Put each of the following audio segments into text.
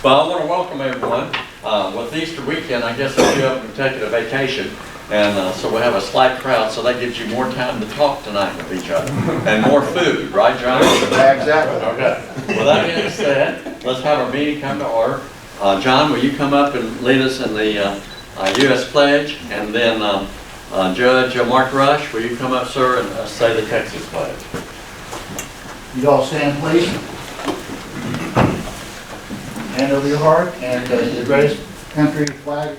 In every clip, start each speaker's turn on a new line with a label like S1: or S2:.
S1: Well, I want to welcome everyone. With Easter weekend, I guess a few of them have taken a vacation, and so we have a slight crowd, so that gives you more time to talk tonight with each other, and more food, right, John?
S2: Yeah, exactly.
S1: Okay. Well, that being said, let's have our meeting come to order. John, will you come up and lead us in the U.S. Pledge, and then Judge Mark Rush, will you come up, sir, and say the Texas Pledge?
S2: You all stand, please. Hand over your heart, and to the greatest country flag,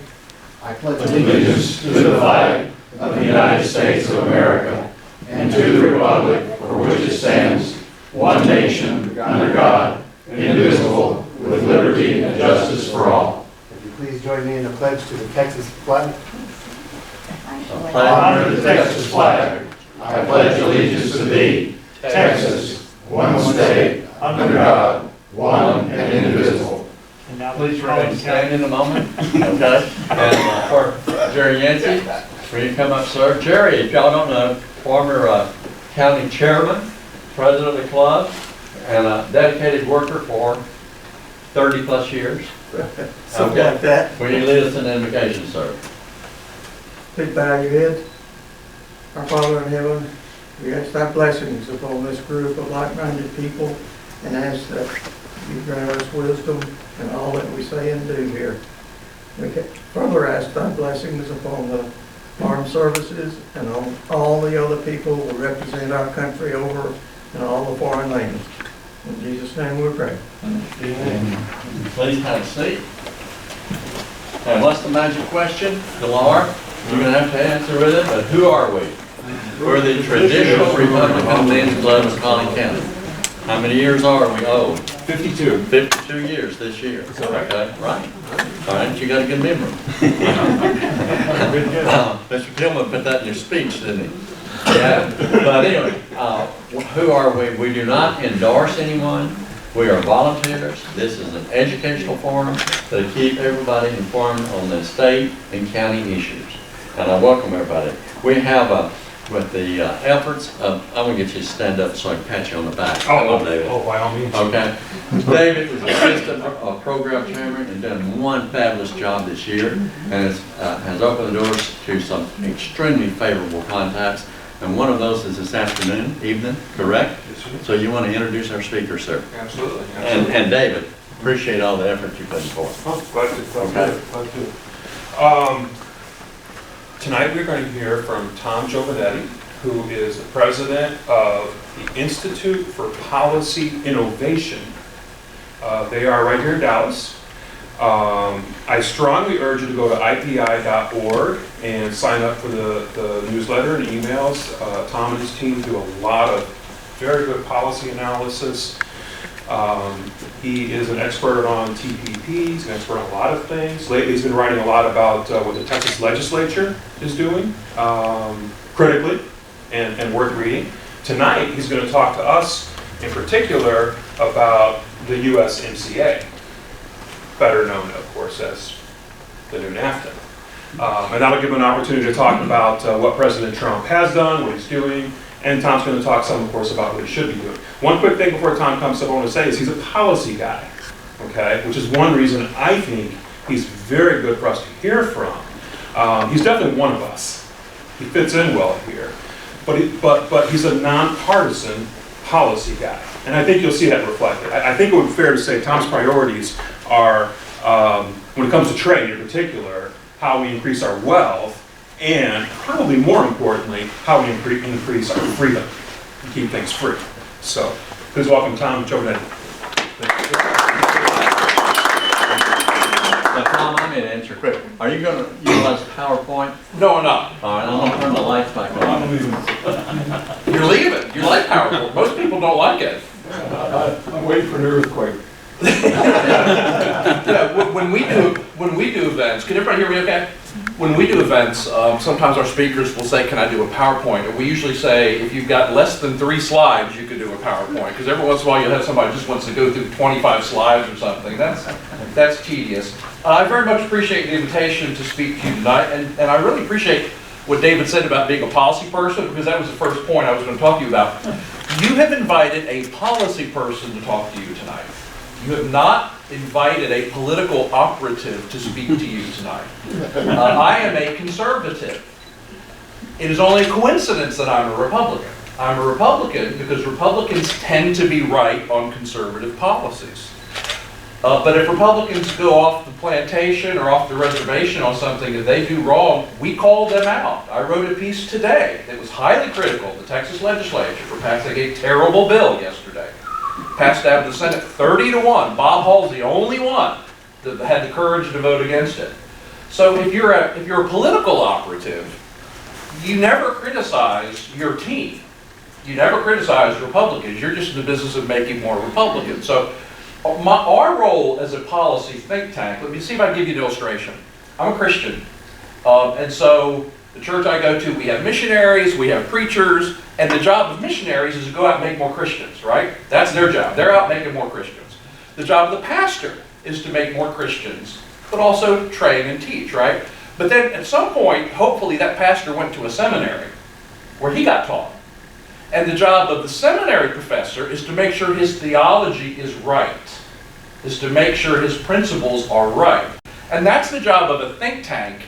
S2: I pledge
S3: allegiance to the flag of the United States of America and to the republic for which it stands, one nation, under God, indivisible, with liberty and justice for all.
S4: If you please join me in the pledge to the Texas flag.
S3: Honor the Texas flag. I pledge allegiance to thee, Texas, one state, under God, one and indivisible.
S2: And now please remain
S1: Stand in a moment, okay? And for Jerry Yancey, will you come up, sir? Jerry, if y'all don't know, former county chairman, president of the club, and a dedicated worker for 30 plus years.
S4: Something like that.
S1: Will you lead us in the invocation, sir?
S4: Please bow your head. Our Father in heaven, we ask thy blessings upon this group of like-minded people and ask that you grant us wisdom in all that we say and do here. We further ask thy blessings upon the armed services and on all the other people who represent our country over in all the foreign lands. In Jesus' name we pray.
S1: Amen. Please have a seat. And what's the magic question? Delar, you're going to have to answer with it, but who are we? We're the traditional Republican Men's Club of Collin County. How many years are we old?
S3: 52.
S1: 52 years this year. Okay, right. All right, you got a good memory. Mr. Tillman put that in your speech, didn't he? Yeah. But anyway, who are we? We do not endorse anyone. We are volunteers. This is an educational forum to keep everybody informed on the state and county issues. And I welcome everybody. We have with the efforts of, I'm going to get you to stand up so I can pat you on the back. Come on, David.
S3: Oh, by all means.
S1: Okay. David is assistant program chairman and done one fabulous job this year, and has opened the doors to some extremely favorable contacts. And one of those is this evening, correct?
S3: Yes, sir.
S1: So you want to introduce our speaker, sir?
S3: Absolutely.
S1: And David, appreciate all the effort you put forth.
S3: Oh, glad to. Tonight we're going to hear from Tom Giovanetti, who is the president of the Institute for Policy Innovation. They are right here in Dallas. I strongly urge you to go to ipi.org and sign up for the newsletter and emails. Tom and his team do a lot of very good policy analysis. He is an expert on TPP, he's an expert on a lot of things. Lately he's been writing a lot about what the Texas legislature is doing, critically, and worth reading. Tonight he's going to talk to us in particular about the USMCA, better known of course as the new NAFTA. And that'll give him an opportunity to talk about what President Trump has done, what he's doing, and Tom's going to talk some, of course, about what he should be doing. One quick thing before Tom comes up, I want to say is he's a policy guy, okay? Which is one reason I think he's very good for us to hear from. He's definitely one of us. He fits in well here. But he's a nonpartisan policy guy. And I think you'll see that reflected. I think it would be fair to say Tom's priorities are, when it comes to trade in particular, how we increase our wealth, and probably more importantly, how we increase our freedom and keep things free. So, please welcome Tom Giovanetti.
S1: Now, Tom, I need an answer quick. Are you going to utilize PowerPoint?
S5: No, I'm not.
S1: All right, I'm going to turn the lights back on.
S5: You're leaving. You like PowerPoint. Most people don't like it.
S3: I'm waiting for an earthquake.
S5: Yeah, when we do events, can everybody hear me okay? When we do events, sometimes our speakers will say, can I do a PowerPoint? And we usually say, if you've got less than 3 slides, you could do a PowerPoint. Because every once in a while you'll have somebody who just wants to go through 25 slides or something. That's tedious. I very much appreciate the invitation to speak to you tonight. And I really appreciate what David said about being a policy person, because that was the first point I was going to talk to you about. You have invited a policy person to talk to you tonight. You have not invited a political operative to speak to you tonight. I am a conservative. It is only a coincidence that I'm a Republican. I'm a Republican because Republicans tend to be right on conservative policies. But if Republicans go off the plantation or off the reservation on something and they do wrong, we call them out. I wrote a piece today that was highly critical of the Texas legislature for passing a terrible bill yesterday. Passed out of the Senate 30-1. Bob Hall's the only one that had the courage to vote against it. So if you're a political operative, you never criticize your team. You never criticize Republicans. You're just in the business of making more Republicans. So our role as a policy think tank, let me see if I can give you an illustration. I'm a Christian. And so the church I go to, we have missionaries, we have preachers, and the job of missionaries is to go out and make more Christians, right? That's their job. They're out making more Christians. The job of the pastor is to make more Christians, but also train and teach, right? But then at some point, hopefully that pastor went to a seminary where he got taught. And the job of the seminary professor is to make sure his theology is right, is to make sure his principles are right. And that's the job of a think tank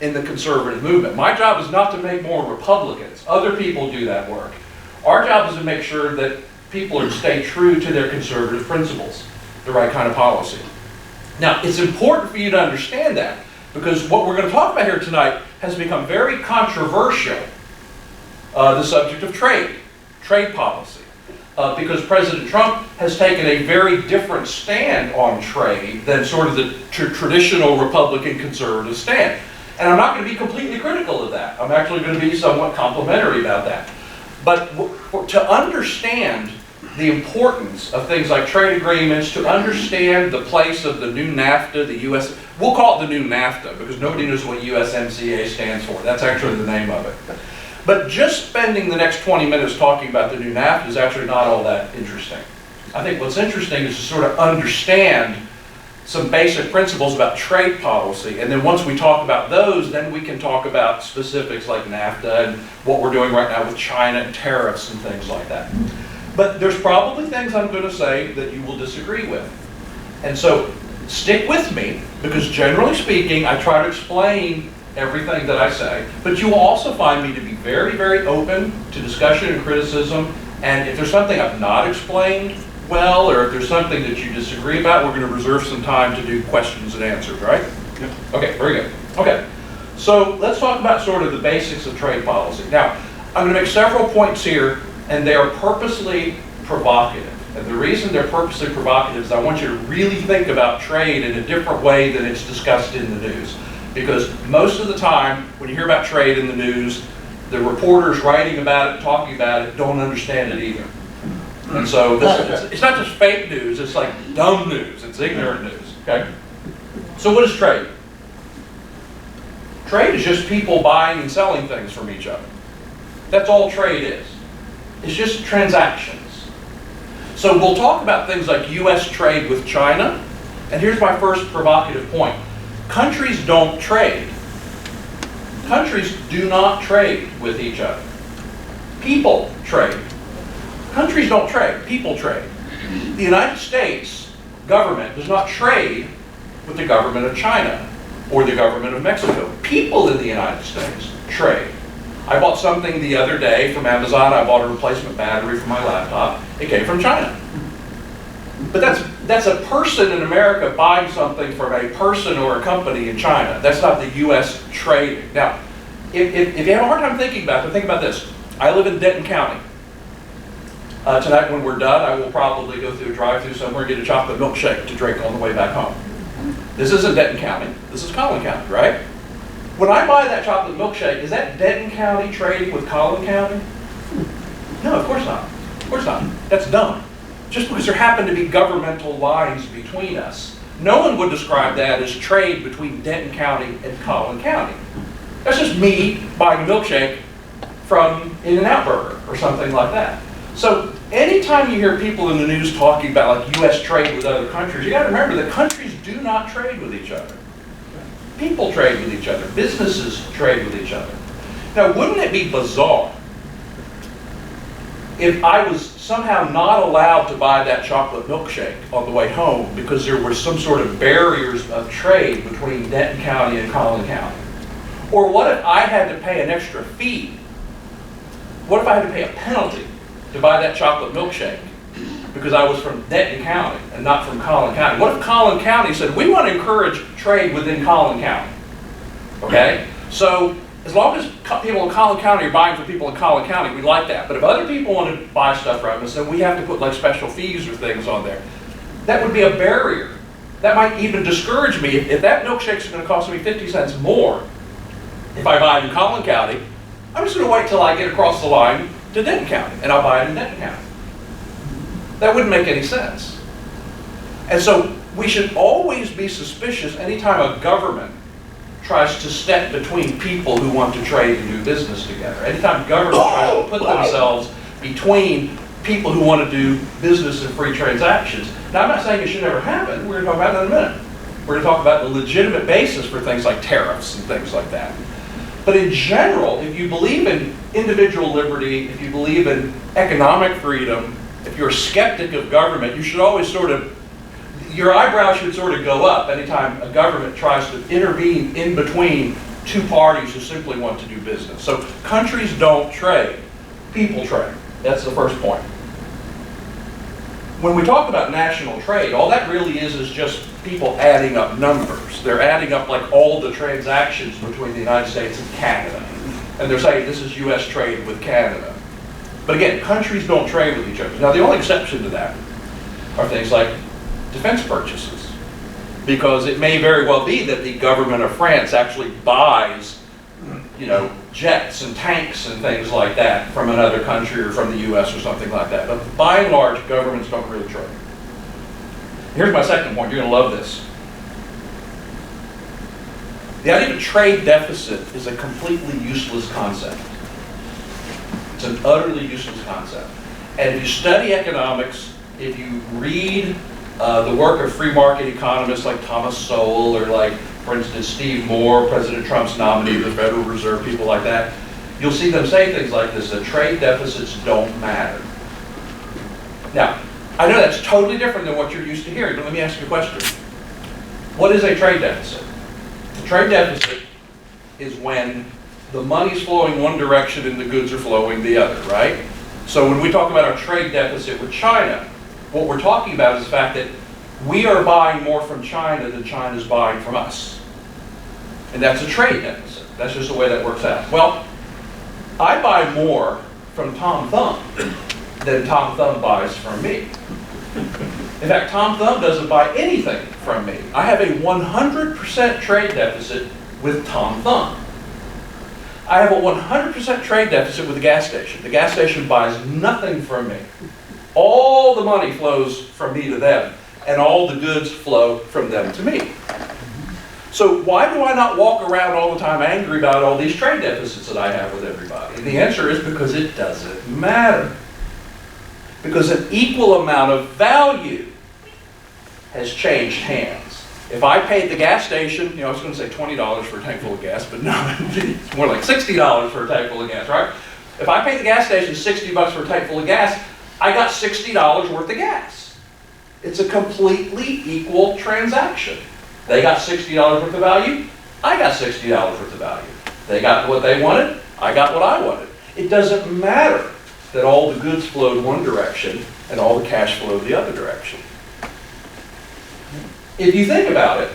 S5: in the conservative movement. My job is not to make more Republicans. Other people do that work. Our job is to make sure that people stay true to their conservative principles, the right kind of policy. Now, it's important for you to understand that, because what we're going to talk about here tonight has become very controversial, the subject of trade policy. Because President Trump has taken a very different stand on trade than sort of the traditional Republican conservative stand. And I'm not going to be completely critical of that. I'm actually going to be somewhat complimentary about that. But to understand the importance of things like trade agreements, to understand the place of the new NAFTA, the US, we'll call it the new NAFTA because nobody knows what USMCA stands for. That's actually the name of it. But just spending the next 20 minutes talking about the new NAFTA is actually not all that interesting. I think what's interesting is to sort of understand some basic principles about trade policy, and then once we talk about those, then we can talk about specifics like NAFTA and what we're doing right now with China and tariffs and things like that. But there's probably things I'm going to say that you will disagree with. And so stick with me, because generally speaking, I try to explain everything that I say, but you will also find me to be very, very open to discussion and criticism, and if there's something I've not explained well, or if there's something that you disagree about, we're going to reserve some time to do questions and answers, right? Yep. Okay, very good. Okay, so let's talk about sort of the basics of trade policy. Now, I'm going to make several points here, and they are purposely provocative. And the reason they're purposely provocative is I want you to really think about trade in a different way than it's discussed in the news. Because most of the time, when you hear about trade in the news, the reporters writing about it, talking about it, don't understand it either. And so it's not just fake news, it's like dumb news, it's ignorant news, okay? So what is trade? Trade is just people buying and selling things from each other. That's all trade is. It's just transactions. So we'll talk about things like US trade with China, and here's my first provocative point. Countries don't trade. Countries do not trade with each other. People trade. Countries don't trade, people trade. The United States government does not trade with the government of China or the government of Mexico. People in the United States trade. I bought something the other day from Amazon. I bought a replacement battery for my laptop. It came from China. But that's a person in America buying something from a person or a company in China. That's not the U.S. trading. Now, if you have a hard time thinking about it, think about this. I live in Denton County. Tonight when we're done, I will probably go through a drive-through somewhere and get a chocolate milkshake to drink on the way back home. This isn't Denton County. This is Collin County, right? When I buy that chocolate milkshake, is that Denton County trading with Collin County? No, of course not. Of course not. That's dumb. Just because there happen to be governmental lines between us, no one would describe that as trade between Denton County and Collin County. That's just me buying a milkshake from In-N-Out Burger or something like that. So anytime you hear people in the news talking about like U.S. trade with other countries, you got to remember that countries do not trade with each other. People trade with each other. Businesses trade with each other. Now, wouldn't it be bizarre if I was somehow not allowed to buy that chocolate milkshake on the way home because there were some sort of barriers of trade between Denton County and Collin County? Or what if I had to pay an extra fee? What if I had to pay a penalty to buy that chocolate milkshake because I was from Denton County and not from Collin County? What if Collin County said, we want to encourage trade within Collin County? Okay? So as long as people in Collin County are buying for people in Collin County, we like that. But if other people want to buy stuff from us, then we have to put like special fees or things on there. That would be a barrier. That might even discourage me. If that milkshake's going to cost me 50 cents more if I buy it in Collin County, I'm just going to wait till I get across the line to Denton County, and I'll buy it in Denton County. That wouldn't make any sense. And so we should always be suspicious anytime a government tries to step between people who want to trade and do business together. Anytime government tries to put themselves between people who want to do business and free transactions. Now, I'm not saying it should never happen. We're going to talk about that in a minute. We're going to talk about the legitimate basis for things like tariffs and things like that. But in general, if you believe in individual liberty, if you believe in economic freedom, if you're a skeptic of government, you should always your eyebrows should sort of go up anytime a government tries to intervene in between two parties who simply want to do business. So countries don't trade, people trade. That's the first point. When we talk about national trade, all that really is just people adding up numbers. They're adding up like all the transactions between the United States and Canada. And they're saying this is US trade with Canada. But again, countries don't trade with each other. Now the only exception to that are things like defense purchases. Because it may very well be that the government of France actually buys, jets and tanks and things like that from another country or from the US or something like that. But by and large, governments don't really trade. Here's my second point. You're going to love this. The idea of a trade deficit is a completely useless concept. It's an utterly useless concept. And if you study economics, if you read the work of free market economists like Thomas Sowell or like, for instance, Steve Moore, President Trump's nominee of the Federal Reserve, people like that, you'll see them say things like this, that trade deficits don't matter. Now, I know that's totally different than what you're used to hearing, but let me ask you a question. What is a trade deficit? A trade deficit is when the money's flowing one direction and the goods are flowing the other, right? So when we talk about our trade deficit with China, what we're talking about is the fact that we are buying more from China than China's buying from us. And that's a trade deficit. That's just the way that works out. Well, I buy more from Tom Thumb than Tom Thumb buys from me. In fact, Tom Thumb doesn't buy anything from me. I have a 100% trade deficit with Tom Thumb. I have a 100% trade deficit with the gas station. The gas station buys nothing from me. All the money flows from me to them, and all the goods flow from them to me. So why do I not walk around all the time angry about all these trade deficits that I have with everybody? And the answer is because it doesn't matter. Because an equal amount of value has changed hands. If I paid the gas station, I was going to say $20 for a tank full of gas, but no, it's more like $60 for a tank full of gas, right? If I paid the gas station $60 for a tank full of gas, I got $60 worth of gas. It's a completely equal transaction. They got $60 worth of value, I got $60 worth of value. They got what they wanted, I got what I wanted. It doesn't matter that all the goods flowed one direction and all the cash flowed the other direction. If you think about it,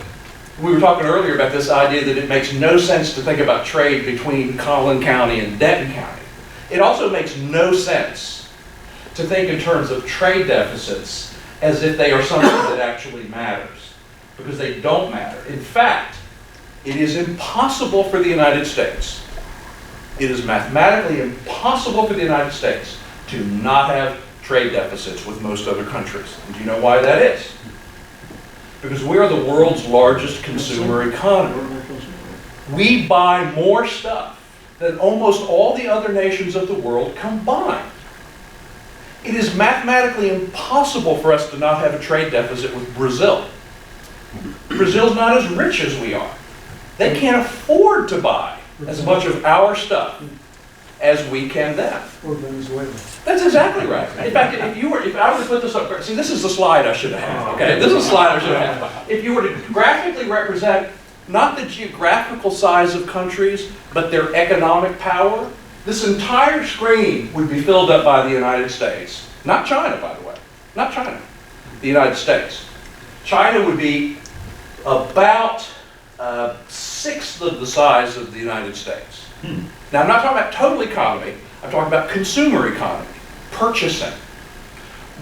S5: we were talking earlier about this idea that it makes no sense to think about trade between Collin County and Denton County. It also makes no sense to think in terms of trade deficits as if they are something that actually matters, because they don't matter. In fact, it is impossible for the United States, it is mathematically impossible for the United States to not have trade deficits with most other countries. And do you know why that is? Because we are the world's largest consumer economy. We buy more stuff than almost all the other nations of the world combined. It is mathematically impossible for us to not have a trade deficit with Brazil. Brazil's not as rich as we are. They can't afford to buy as much of our stuff as we can them.
S4: Or Venezuela.
S5: That's exactly right. In fact, if I were to put this up, see, this is the slide I should have had, okay? This is the slide I should have had. If you were to graphically represent not the geographical size of countries, but their economic power, this entire screen would be filled up by the United States. Not China, by the way. Not China. The United States. China would be about a sixth of the size of the United States. Now, I'm not talking about total economy. I'm talking about consumer economy, purchasing.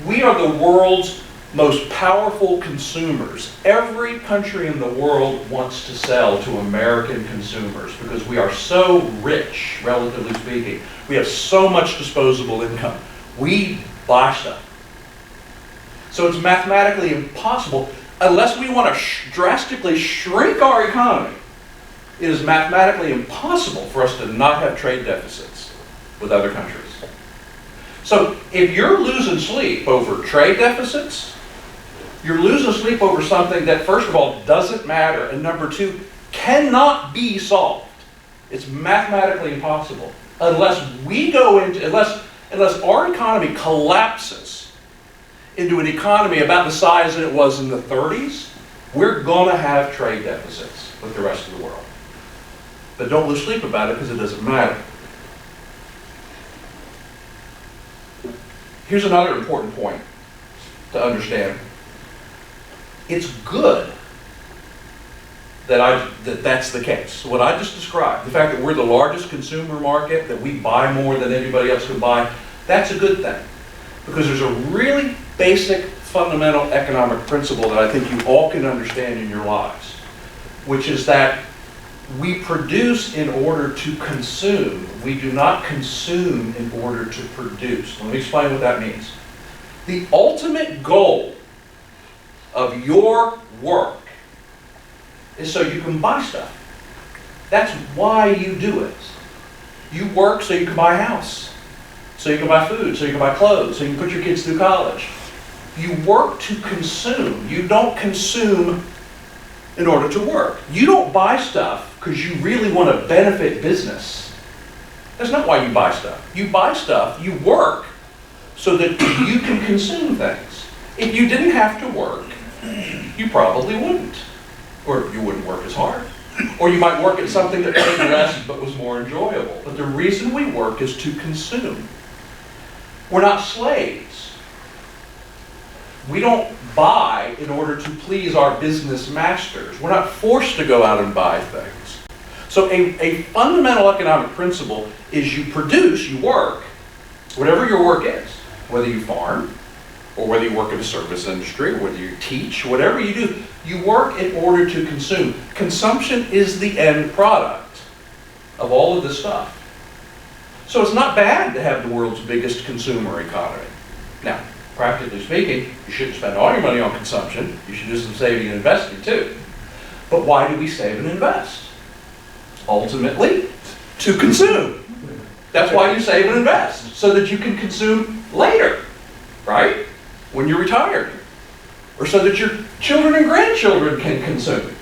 S5: We are the world's most powerful consumers. Every country in the world wants to sell to American consumers because we are so rich, relatively speaking. We have so much disposable income. We buy stuff. So it's mathematically impossible, unless we want to drastically shrink our economy, it is mathematically impossible for us to not have trade deficits with other countries. So if you're losing sleep over trade deficits, you're losing sleep over something that, first of all, doesn't matter, and number two, cannot be solved. It's mathematically impossible unless we go into, unless our economy collapses into an economy about the size that it was in the 30s, we're going to have trade deficits with the rest of the world. But don't lose sleep about it because it doesn't matter. Here's another important point to understand. It's good that that's the case. What I just described, the fact that we're the largest consumer market, that we buy more than anybody else can buy, that's a good thing. Because there's a really basic, fundamental economic principle that I think you all can understand in your lives, which is that we produce in order to consume. We do not consume in order to produce. Let me explain what that means. The ultimate goal of your work is so you can buy stuff. That's why you do it. You work so you can buy a house, so you can buy food, so you can buy clothes, so you can put your kids through college. You work to consume. You don't consume in order to work. You don't buy stuff because you really want to benefit business. That's not why you buy stuff. You buy stuff, you work so that you can consume things. If you didn't have to work, you probably wouldn't. Or you wouldn't work as hard. Or you might work at something that paid less but was more enjoyable. But the reason we work is to consume. We're not slaves. We don't buy in order to please our business masters. We're not forced to go out and buy things. So a fundamental economic principle is you produce, you work, whatever your work is, whether you farm, or whether you work in a service industry, or whether you teach, whatever you do, you work in order to consume. Consumption is the end product of all of this stuff. So it's not bad to have the world's biggest consumer economy. Now, practically speaking, you shouldn't spend all your money on consumption. You should do some saving and investing too. But why do we save and invest? Ultimately, to consume. That's why you save and invest, so that you can consume later, right? When you're retired. Or so that your children and grandchildren can consume,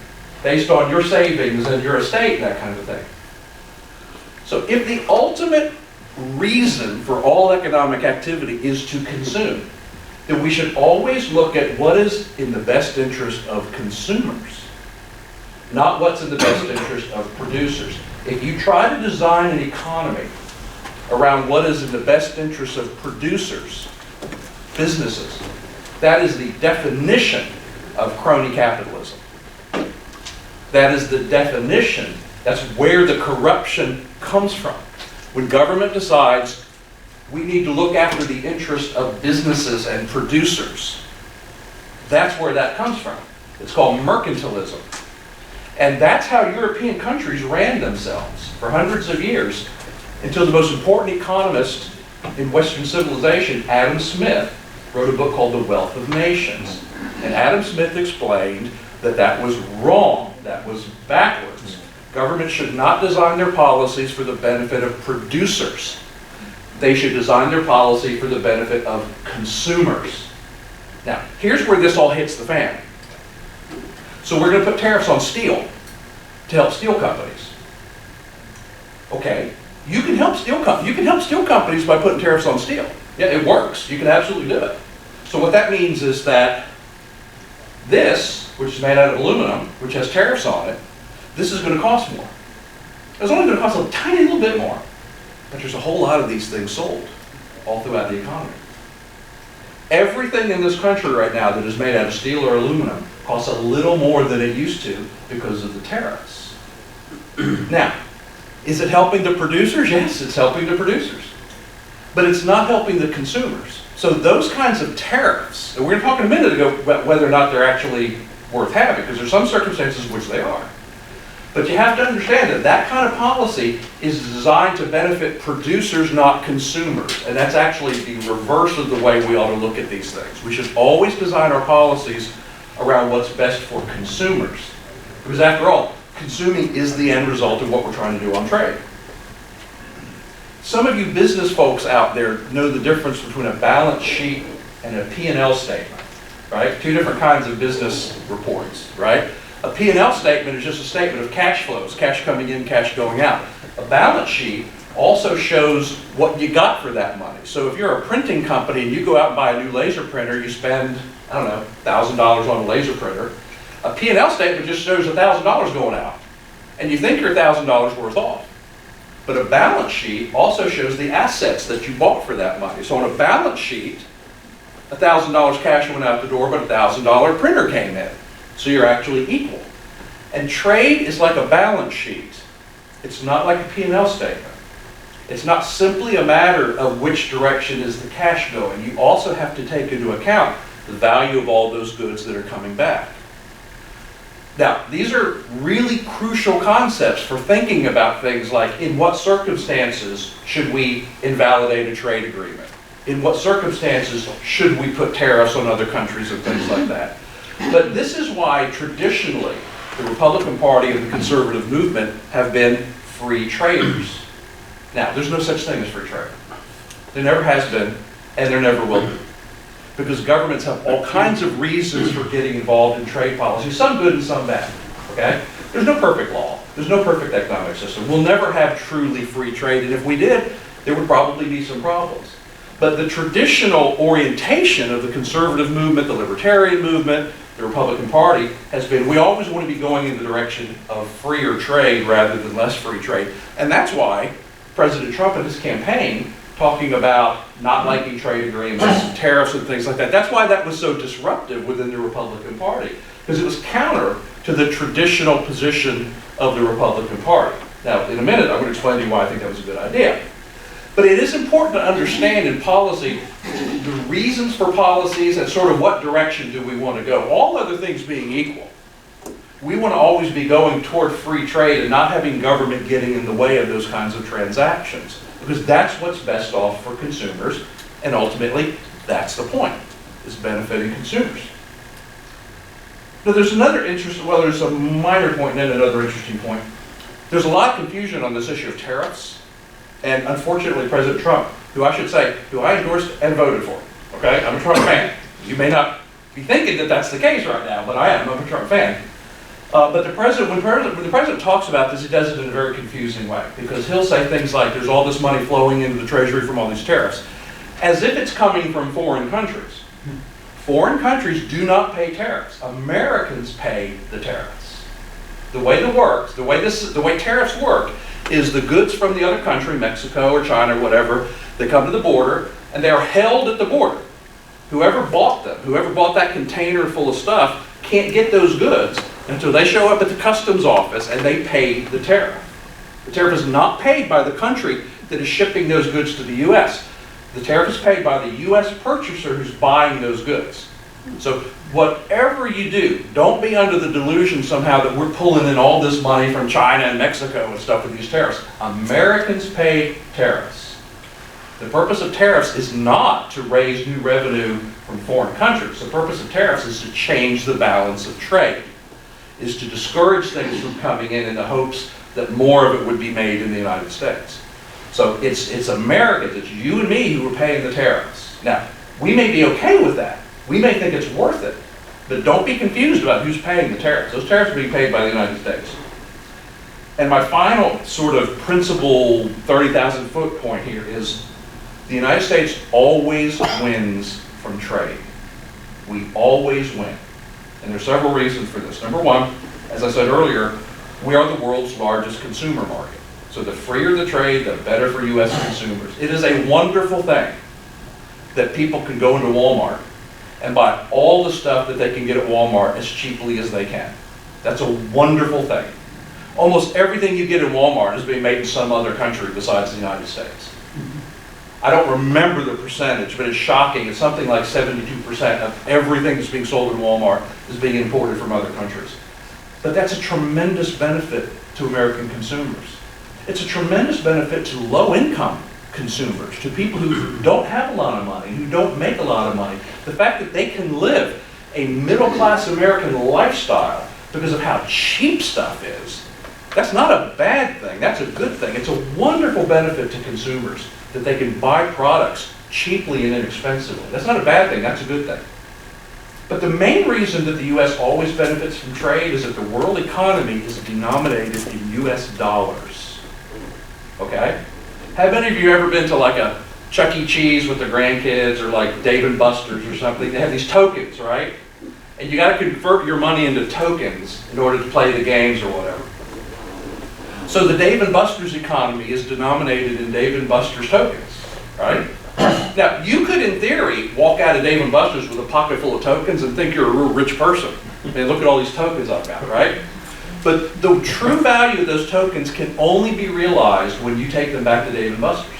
S5: based on your savings and your estate, that kind of thing. So if the ultimate reason for all economic activity is to consume, then we should always look at what is in the best interest of consumers, not what's in the best interest of producers. If you try to design an economy around what is in the best interest of producers, businesses, that is the definition of crony capitalism. That is the definition, that's where the corruption comes from. When government decides we need to look after the interest of businesses and producers, that's where that comes from. It's called mercantilism. And that's how European countries ran themselves for hundreds of years, until the most important economist in Western civilization, Adam Smith, wrote a book called The Wealth of Nations. And Adam Smith explained that that was wrong, that was backwards. Governments should not design their policies for the benefit of producers. They should design their policy for the benefit of consumers. Now, here's where this all hits the fan. So we're going to put tariffs on steel to help steel companies. Okay, You can help steel companies by putting tariffs on steel. Yeah, it works. You can absolutely do it. So what that means is that this, which is made out of aluminum, which has tariffs on it, this is going to cost more. It's only going to cost a tiny little bit more. But there's a whole lot of these things sold all throughout the economy. Everything in this country right now that is made out of steel or aluminum costs a little more than it used to because of the tariffs. Now, is it helping the producers? Yes, it's helping the producers. But it's not helping the consumers. So those kinds of tariffs, and we're going to talk in a minute ago about whether or not they're actually worth having, because there's some circumstances in which they are. But you have to understand that that kind of policy is designed to benefit producers, not consumers. And that's actually the reverse of the way we ought to look at these things. We should always design our policies around what's best for consumers. Because after all, consuming is the end result of what we're trying to do on trade. Some of you business folks out there know the difference between a balance sheet and a P&L statement, right? Two different kinds of business reports, right? A P&L statement is just a statement of cash flows, cash coming in, cash going out. A balance sheet also shows what you got for that money. So if you're a printing company and you go out and buy a new laser printer, you spend, I don't know, $1,000 on a laser printer. A P&L statement just shows $1,000 going out. And you think you're $1,000 worth off. But a balance sheet also shows the assets that you bought for that money. So on a balance sheet, $1,000 cash went out the door, but a $1,000 printer came in. So you're actually equal. And trade is like a balance sheet. It's not like a P&L statement. It's not simply a matter of which direction is the cash going. You also have to take into account the value of all those goods that are coming back. Now, these are really crucial concepts for thinking about things like in what circumstances should we invalidate a trade agreement? In what circumstances should we put tariffs on other countries and things like that? But this is why traditionally the Republican Party and the conservative movement have been free traders. Now, there's no such thing as free trade. There never has been, and there never will be. Because governments have all kinds of reasons for getting involved in trade policy, some good and some bad, okay? There's no perfect law. There's no perfect economic system. We'll never have truly free trade, and if we did, there would probably be some problems. But the traditional orientation of the conservative movement, the libertarian movement, the Republican Party, has been we always want to be going in the direction of freer trade rather than less free trade. And that's why President Trump in his campaign talking about not liking trade agreements and tariffs and things like that. That's why that was so disruptive within the Republican Party, because it was counter to the traditional position of the Republican Party. Now, in a minute, I'm going to explain to you why I think that was a good idea. But it is important to understand in policy the reasons for policies and sort of what direction do we want to go. All other things being equal, we want to always be going toward free trade and not having government getting in the way of those kinds of transactions. Because that's what's best off for consumers, and ultimately, that's the point, is benefiting consumers. Now there's another interesting, well there's a minor point and then another interesting point. There's a lot of confusion on this issue of tariffs, and unfortunately President Trump, who I should say, who I endorsed and voted for, okay? I'm a Trump fan. You may not be thinking that that's the case right now, but I am, I'm a Trump fan. But when the president talks about this, he does it in a very confusing way, because he'll say things like there's all this money flowing into the Treasury from all these tariffs, as if it's coming from foreign countries. Foreign countries do not pay tariffs. Americans pay the tariffs. The way the way tariffs work is the goods from the other country, Mexico or China or whatever, they come to the border and they are held at the border. Whoever bought them, whoever bought that container full of stuff, can't get those goods until they show up at the customs office and they pay the tariff. The tariff is not paid by the country that is shipping those goods to the U.S. The tariff is paid by the U.S. purchaser who's buying those goods. So whatever you do, don't be under the delusion somehow that we're pulling in all this money from China and Mexico and stuff with these tariffs. Americans pay tariffs. The purpose of tariffs is not to raise new revenue from foreign countries. The purpose of tariffs is to change the balance of trade, is to discourage things from coming in the hopes that more of it would be made in the United States. So it's Americans, it's you and me who are paying the tariffs. Now, we may be okay with that. We may think it's worth it. But don't be confused about who's paying the tariffs. Those tariffs are being paid by the United States. And my final sort of principle 30,000 foot point here is the United States always wins from trade. We always win. And there's several reasons for this. Number one, as I said earlier, we are the world's largest consumer market. So the freer the trade, the better for U.S. consumers. It is a wonderful thing that people can go into Walmart and buy all the stuff that they can get at Walmart as cheaply as they can. That's a wonderful thing. Almost everything you get in Walmart is being made in some other country besides the United States. I don't remember the percentage, but it's shocking. It's something like 72% of everything that's being sold in Walmart is being imported from other countries. But that's a tremendous benefit to American consumers. It's a tremendous benefit to low-income consumers, to people who don't have a lot of money, who don't make a lot of money. The fact that they can live a middle-class American lifestyle because of how cheap stuff is, that's not a bad thing, that's a good thing. It's a wonderful benefit to consumers that they can buy products cheaply and inexpensively. That's not a bad thing, that's a good thing. But the main reason that the U.S. always benefits from trade is that the world economy is denominated in U.S. dollars. Okay? Have any of you ever been to like a Chuck E. Cheese with the grandkids or like Dave & Buster's or something? They have these tokens, right? And you got to convert your money into tokens in order to play the games or whatever. So the Dave & Buster's economy is denominated in Dave & Buster's tokens, right? Now, you could, in theory, walk out of Dave & Buster's with a pocket full of tokens and think you're a real rich person. I mean, look at all these tokens I've got, right? But the true value of those tokens can only be realized when you take them back to Dave & Buster's.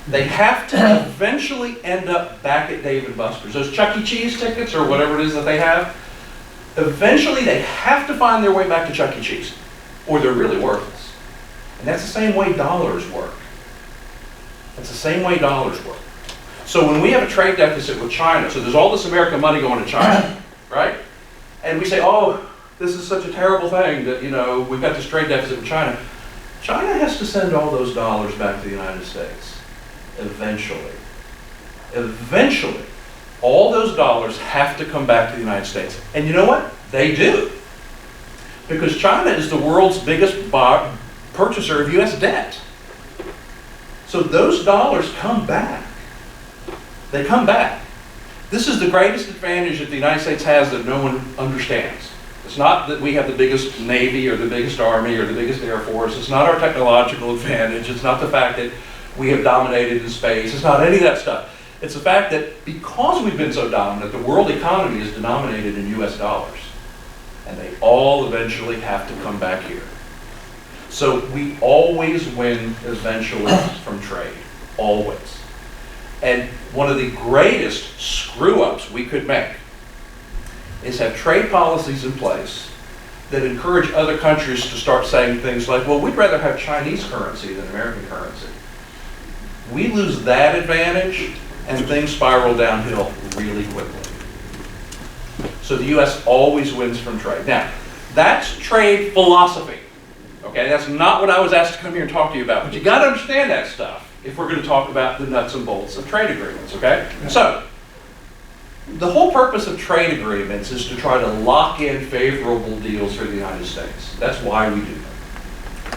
S5: They have to eventually end up back at Dave & Buster's. Those Chuck E. Cheese tickets or whatever it is that they have, eventually they have to find their way back to Chuck E. Cheese, or they're really worthless. And that's the same way dollars work. That's the same way dollars work. So when we have a trade deficit with China, so there's all this American money going to China, right? And we say, oh, this is such a terrible thing that, you know, we've got this trade deficit with China. China has to send all those dollars back to the United States. Eventually. Eventually, all those dollars have to come back to the United States. And you know what? They do. Because China is the world's biggest purchaser of U.S. debt. So those dollars come back. They come back. This is the greatest advantage that the United States has that no one understands. It's not that we have the biggest Navy or the biggest Army or the biggest Air Force. It's not our technological advantage. It's not the fact that we have dominated in space. It's not any of that stuff. It's the fact that because we've been so dominant, the world economy is denominated in U.S. dollars. And they all eventually have to come back here. So we always win eventually from trade. Always. And one of the greatest screw-ups we could make is have trade policies in place that encourage other countries to start saying things like, well, we'd rather have Chinese currency than American currency. We lose that advantage and things spiral downhill really quickly. So the U.S. always wins from trade. Now, that's trade philosophy. Okay, that's not what I was asked to come here and talk to you about, but you got to understand that stuff if we're going to talk about the nuts and bolts of trade agreements, okay? So, the whole purpose of trade agreements is to try to lock in favorable deals for the United States. That's why we do them.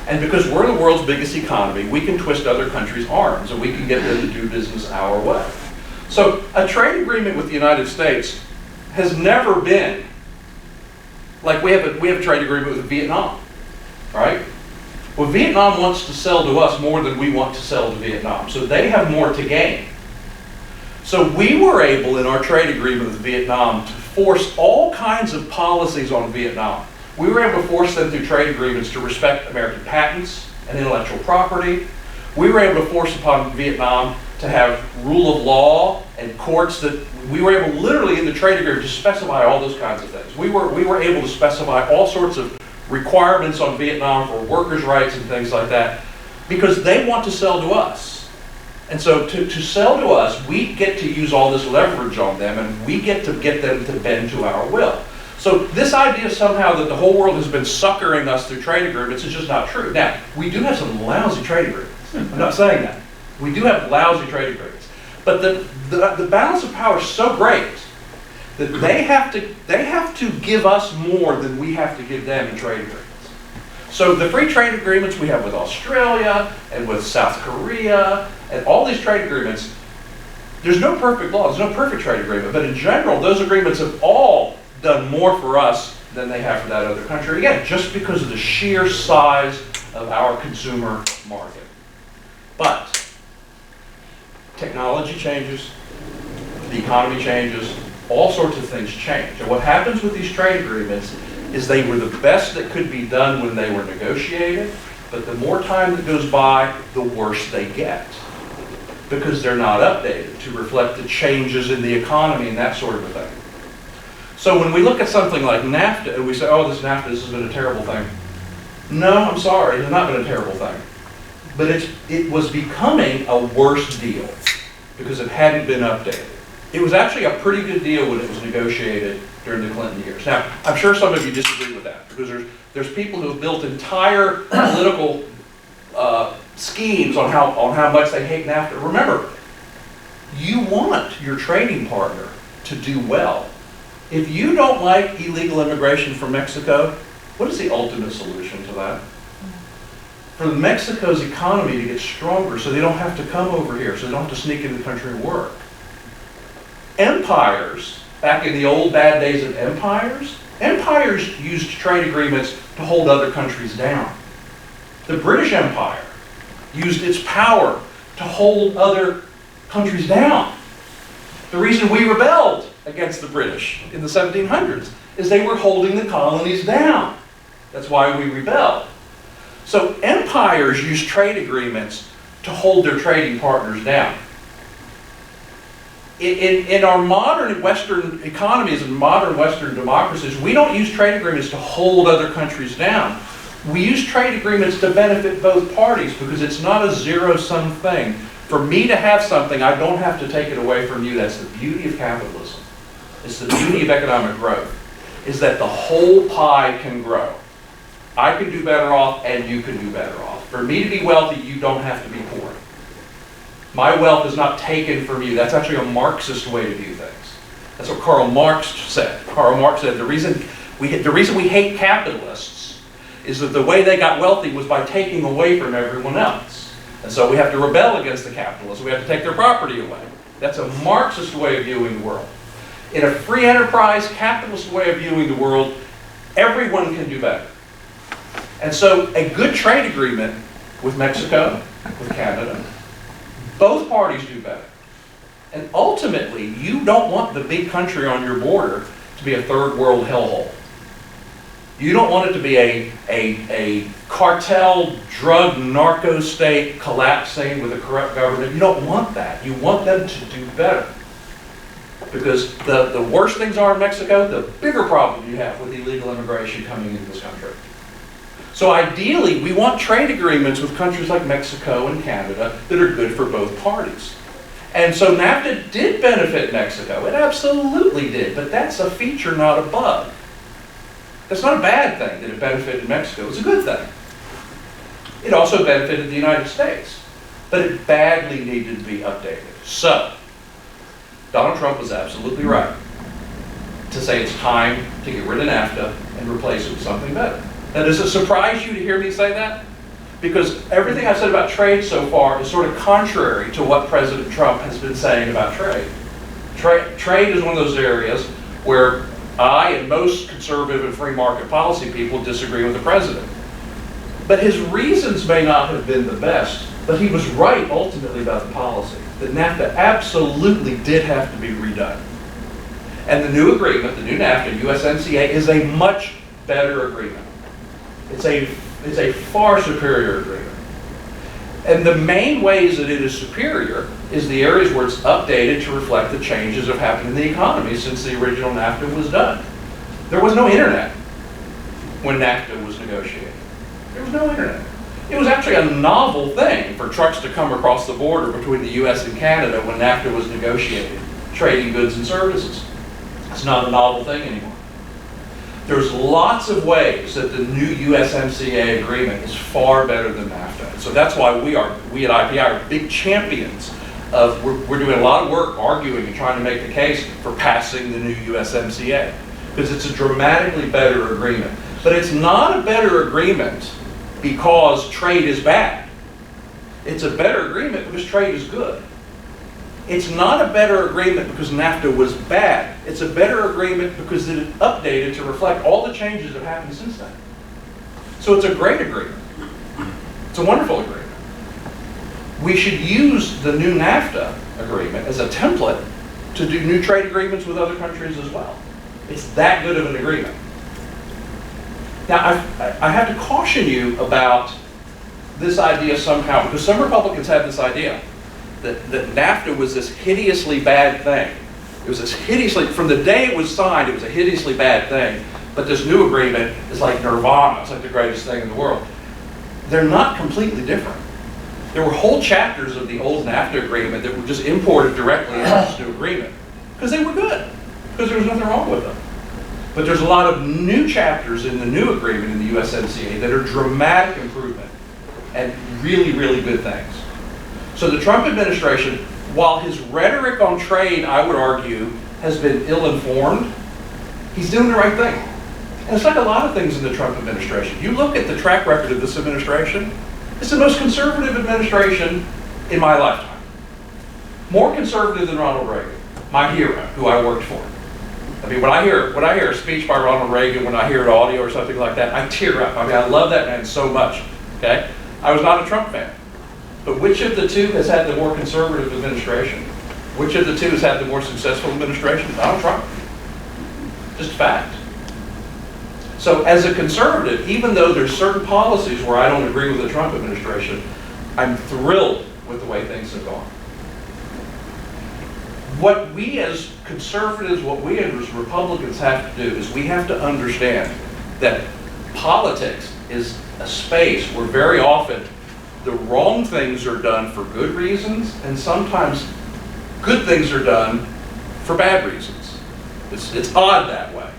S5: And because we're the world's biggest economy, we can twist other countries' arms and we can get them to do business our way. So, a trade agreement with the United States has never been like we have a trade agreement with Vietnam, right? Well, Vietnam wants to sell to us more than we want to sell to Vietnam, so they have more to gain. So we were able, in our trade agreement with Vietnam, to force all kinds of policies on Vietnam. We were able to force them through trade agreements to respect American patents and intellectual property. We were able to force upon Vietnam to have rule of law and courts that we were able literally in the trade agreement to specify all those kinds of things. We were able to specify all sorts of requirements on Vietnam for workers' rights and things like that because they want to sell to us. And so to sell to us, we get to use all this leverage on them and we get to get them to bend to our will. So this idea somehow that the whole world has been suckering us through trade agreements is just not true. Now, we do have some lousy trade agreements. I'm not saying that. We do have lousy trade agreements. But the balance of power is so great that they have to give us more than we have to give them in trade agreements. So the free trade agreements we have with Australia and with South Korea and all these trade agreements, there's no perfect law, there's no perfect trade agreement, but in general, those agreements have all done more for us than they have for that other country. Again, just because of the sheer size of our consumer market. But technology changes, the economy changes, all sorts of things change. And what happens with these trade agreements is they were the best that could be done when they were negotiated, but the more time that goes by, the worse they get. Because they're not updated to reflect the changes in the economy and that sort of a thing. So when we look at something like NAFTA, and we say, oh, this NAFTA, this has been a terrible thing. No, I'm sorry, it has not been a terrible thing. But it was becoming a worse deal because it hadn't been updated. It was actually a pretty good deal when it was negotiated during the Clinton years. Now, I'm sure some of you disagree with that because there's people who have built entire political schemes on how much they hate NAFTA. Remember, you want your trading partner to do well. If you don't like illegal immigration from Mexico, what is the ultimate solution to that? For Mexico's economy to get stronger so they don't have to come over here, so they don't have to sneak into the country and work. Empires, back in the old bad days of empires used trade agreements to hold other countries down. The British Empire used its power to hold other countries down. The reason we rebelled against the British in the 1700s is they were holding the colonies down. That's why we rebelled. So empires use trade agreements to hold their trading partners down. In our modern Western economies and modern Western democracies, we don't use trade agreements to hold other countries down. We use trade agreements to benefit both parties because it's not a zero-sum thing. For me to have something, I don't have to take it away from you. That's the beauty of capitalism. It's the beauty of economic growth, is that the whole pie can grow. I can do better off and you can do better off. For me to be wealthy, you don't have to be poor. My wealth is not taken from you. That's actually a Marxist way to view things. That's what Karl Marx said. Karl Marx said the reason we hate capitalists is that the way they got wealthy was by taking away from everyone else. And so we have to rebel against the capitalists. We have to take their property away. That's a Marxist way of viewing the world. In a free enterprise, capitalist way of viewing the world, everyone can do better. And so a good trade agreement with Mexico, with Canada, both parties do better. And ultimately, you don't want the big country on your border to be a third world hellhole. You don't want it to be a cartel, drug, narco state collapsing with a corrupt government. You don't want that. You want them to do better. Because the worse things are in Mexico, the bigger problem you have with illegal immigration coming into this country. So ideally, we want trade agreements with countries like Mexico and Canada that are good for both parties. And so NAFTA did benefit Mexico. It absolutely did. But that's a feature, not a bug. That's not a bad thing that it benefited Mexico. It's a good thing. It also benefited the United States. But it badly needed to be updated. So, Donald Trump was absolutely right to say it's time to get rid of NAFTA and replace it with something better. Now, does it surprise you to hear me say that? Because everything I've said about trade so far is sort of contrary to what President Trump has been saying about trade. Trade is one of those areas where I and most conservative and free market policy people disagree with the president. But his reasons may not have been the best, but he was right ultimately about the policy. That NAFTA absolutely did have to be redone. And the new agreement, the new NAFTA, USMCA, is a much better agreement. It's a far superior agreement. And the main ways that it is superior is the areas where it's updated to reflect the changes that have happened in the economy since the original NAFTA was done. There was no internet when NAFTA was negotiated. There was no internet. It was actually a novel thing for trucks to come across the border between the US and Canada when NAFTA was negotiated, trading goods and services. It's not a novel thing anymore. There's lots of ways that the new USMCA agreement is far better than NAFTA. So that's why we at IPI are big champions of, we're doing a lot of work arguing and trying to make the case for passing the new USMCA. Because it's a dramatically better agreement. But it's not a better agreement because trade is bad. It's a better agreement because trade is good. It's not a better agreement because NAFTA was bad. It's a better agreement because it is updated to reflect all the changes that have happened since then. So it's a great agreement. It's a wonderful agreement. We should use the new NAFTA agreement as a template to do new trade agreements with other countries as well. It's that good of an agreement. Now, I have to caution you about this idea somehow, because some Republicans have this idea that NAFTA was this hideously bad thing. It was this hideously, from the day it was signed, it was a hideously bad thing, but this new agreement is like nirvana, it's like the greatest thing in the world. They're not completely different. There were whole chapters of the old NAFTA agreement that were just imported directly into this new agreement, because they were good, because there was nothing wrong with them. But there's a lot of new chapters in the new agreement in the USMCA that are dramatic improvement and really, really good things. So the Trump administration, while his rhetoric on trade, I would argue, has been ill-informed, he's doing the right thing. And it's like a lot of things in the Trump administration. You look at the track record of this administration, it's the most conservative administration in my lifetime. More conservative than Ronald Reagan, my hero, who I worked for. I mean, when I hear a speech by Ronald Reagan, when I hear an audio or something like that, I tear up. I mean, I love that man so much, okay? I was not a Trump fan. But which of the two has had the more conservative administration? Which of the two has had the more successful administration? Donald Trump. Just fact. So as a conservative, even though there's certain policies where I don't agree with the Trump administration, I'm thrilled with the way things have gone. What we as conservatives, what we as Republicans have to do is we have to understand that politics is a space where very often the wrong things are done for good reasons, and sometimes good things are done for bad reasons. It's odd that way.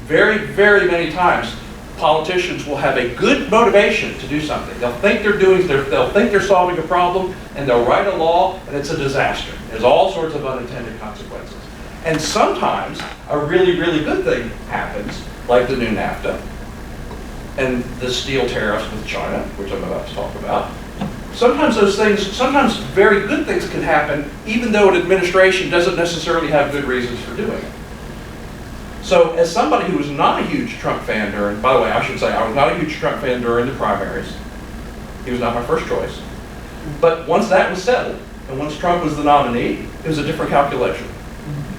S5: Very, very many times, politicians will have a good motivation to do something. They'll think they're solving a problem, and they'll write a law, and it's a disaster. There's all sorts of unintended consequences. And sometimes a really, really good thing happens, like the new NAFTA, and the steel tariffs with China, which I'm about to talk about. Sometimes very good things can happen, even though an administration doesn't necessarily have good reasons for doing it. So as somebody who was not a huge Trump fan during, by the way, I should say, I was not a huge Trump fan during the primaries. He was not my first choice. But once that was settled, and once Trump was the nominee, it was a different calculation.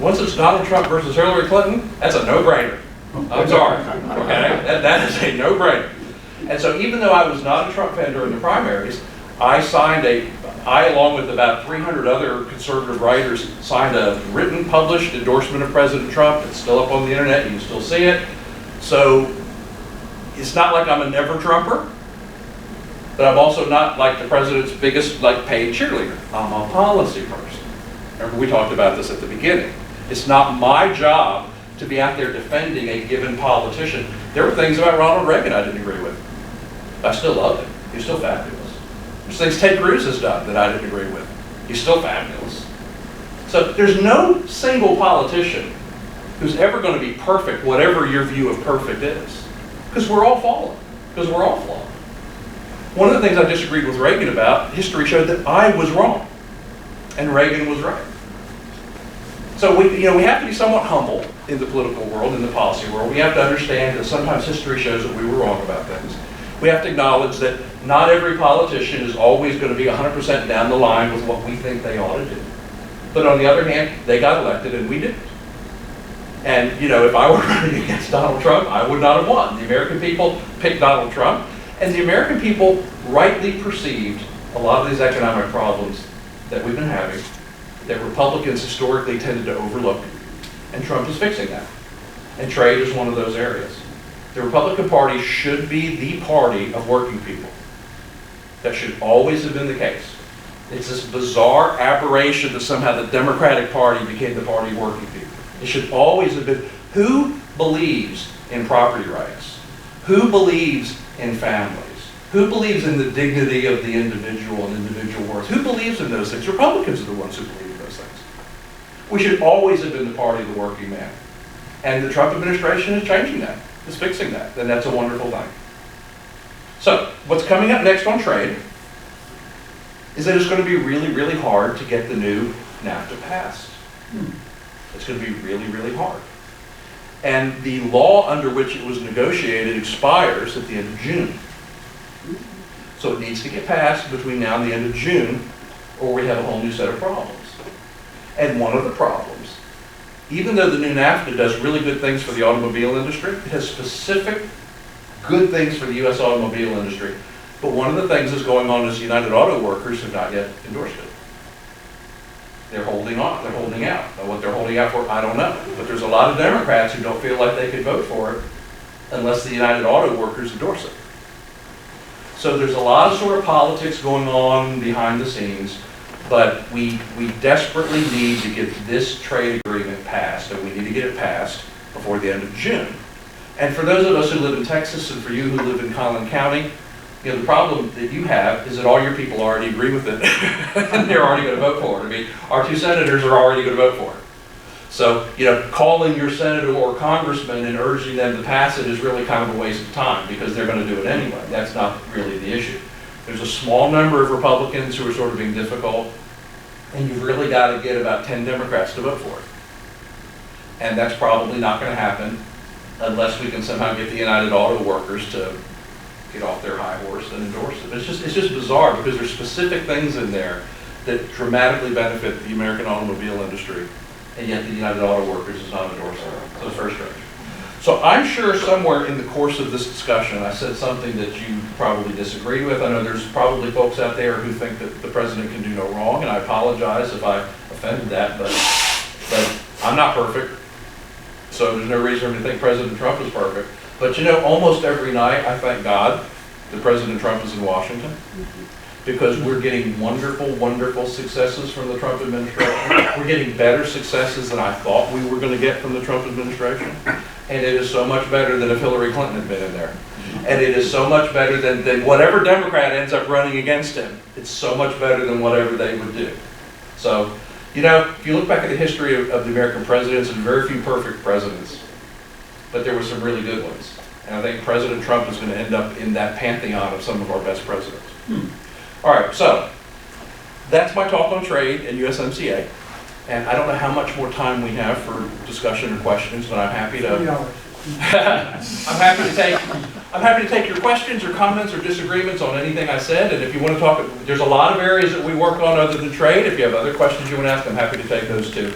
S5: Once it's Donald Trump versus Hillary Clinton, that's a no-brainer. I'm sorry, okay? That is a no-brainer. And so even though I was not a Trump fan during the primaries, I, along with about 300 other conservative writers, signed a written, published endorsement of President Trump. It's still up on the internet, you can still see it. So it's not like I'm a never-Trumper, but I'm also not like the president's biggest paid cheerleader. I'm a policy person. Remember, we talked about this at the beginning. It's not my job to be out there defending a given politician. There were things about Ronald Reagan I didn't agree with. I still loved him. He was still fabulous. There's things Ted Cruz has done that I didn't agree with. He's still fabulous. So there's no single politician who's ever going to be perfect, whatever your view of perfect is. Because we're all fallen. Because we're all flawed. One of the things I disagreed with Reagan about, history showed that I was wrong. And Reagan was right. So we have to be somewhat humble in the political world, in the policy world. We have to understand that sometimes history shows that we were wrong about things. We have to acknowledge that not every politician is always going to be 100% down the line with what we think they ought to do. But on the other hand, they got elected and we didn't. And if I were running against Donald Trump, I would not have won. The American people picked Donald Trump, and the American people rightly perceived a lot of these economic problems that we've been having, that Republicans historically tended to overlook. And Trump is fixing that. And trade is one of those areas. The Republican Party should be the party of working people. That should always have been the case. It's this bizarre aberration that somehow the Democratic Party became the party of working people. It should always have been. Who believes in property rights? Who believes in families? Who believes in the dignity of the individual and individual worth? Who believes in those things? Republicans are the ones who believe in those things. We should always have been the party of the working man. And the Trump administration is changing that. Is fixing that, and that's a wonderful thing. So what's coming up next on trade is that it's going to be really, really hard to get the new NAFTA passed. It's going to be really, really hard. And the law under which it was negotiated expires at the end of June. So it needs to get passed between now and the end of June, or we have a whole new set of problems. And one of the problems, even though the new NAFTA does really good things for the automobile industry, it has specific good things for the U.S. automobile industry. But one of the things that's going on is United Auto Workers have not yet endorsed it. They're holding on, they're holding out. Now, what they're holding out for, I don't know. But there's a lot of Democrats who don't feel like they could vote for it unless the United Auto Workers endorse it. So there's a lot of sort of politics going on behind the scenes, but we desperately need to get this trade agreement passed, and we need to get it passed before the end of June. And for those of us who live in Texas, and for you who live in Collin County, you know, the problem that you have is that all your people already agree with it, and they're already going to vote for it. I mean, our two senators are already going to vote for it. So, you know, calling your senator or congressman and urging them to pass it is really kind of a waste of time, because they're going to do it anyway. That's not really the issue. There's a small number of Republicans who are sort of being difficult, and you've really got to get about 10 Democrats to vote for it. And that's probably not going to happen unless we can somehow get the United Auto Workers to get off their high horse and endorse it. It's just bizarre, because there's specific things in there that dramatically benefit the American automobile industry, and yet the United Auto Workers is not endorsing it. So it's very strange. So I'm sure somewhere in the course of this discussion, I said something that you probably disagree with. I know there's probably folks out there who think that the president can do no wrong, and I apologize if I offended that, but I'm not perfect. So there's no reason to think President Trump is perfect. But you know, almost every night I thank God that President Trump is in Washington, because we're getting wonderful, wonderful successes from the Trump administration. We're getting better successes than I thought we were going to get from the Trump administration. And it is so much better than if Hillary Clinton had been in there. And it is so much better than whatever Democrat ends up running against him. It's so much better than whatever they would do. So, you know, if you look back at the history of the American presidents, there's very few perfect presidents, but there were some really good ones. And I think President Trump is going to end up in that pantheon of some of our best presidents. All right, so that's my talk on trade and USMCA. And I don't know how much more time we have for discussion or questions, but I'm happy to. I'm happy to take your questions or comments or disagreements on anything I said. And if you want to talk, there's a lot of areas that we work on other than trade. If you have other questions you want to ask, I'm happy to take those too.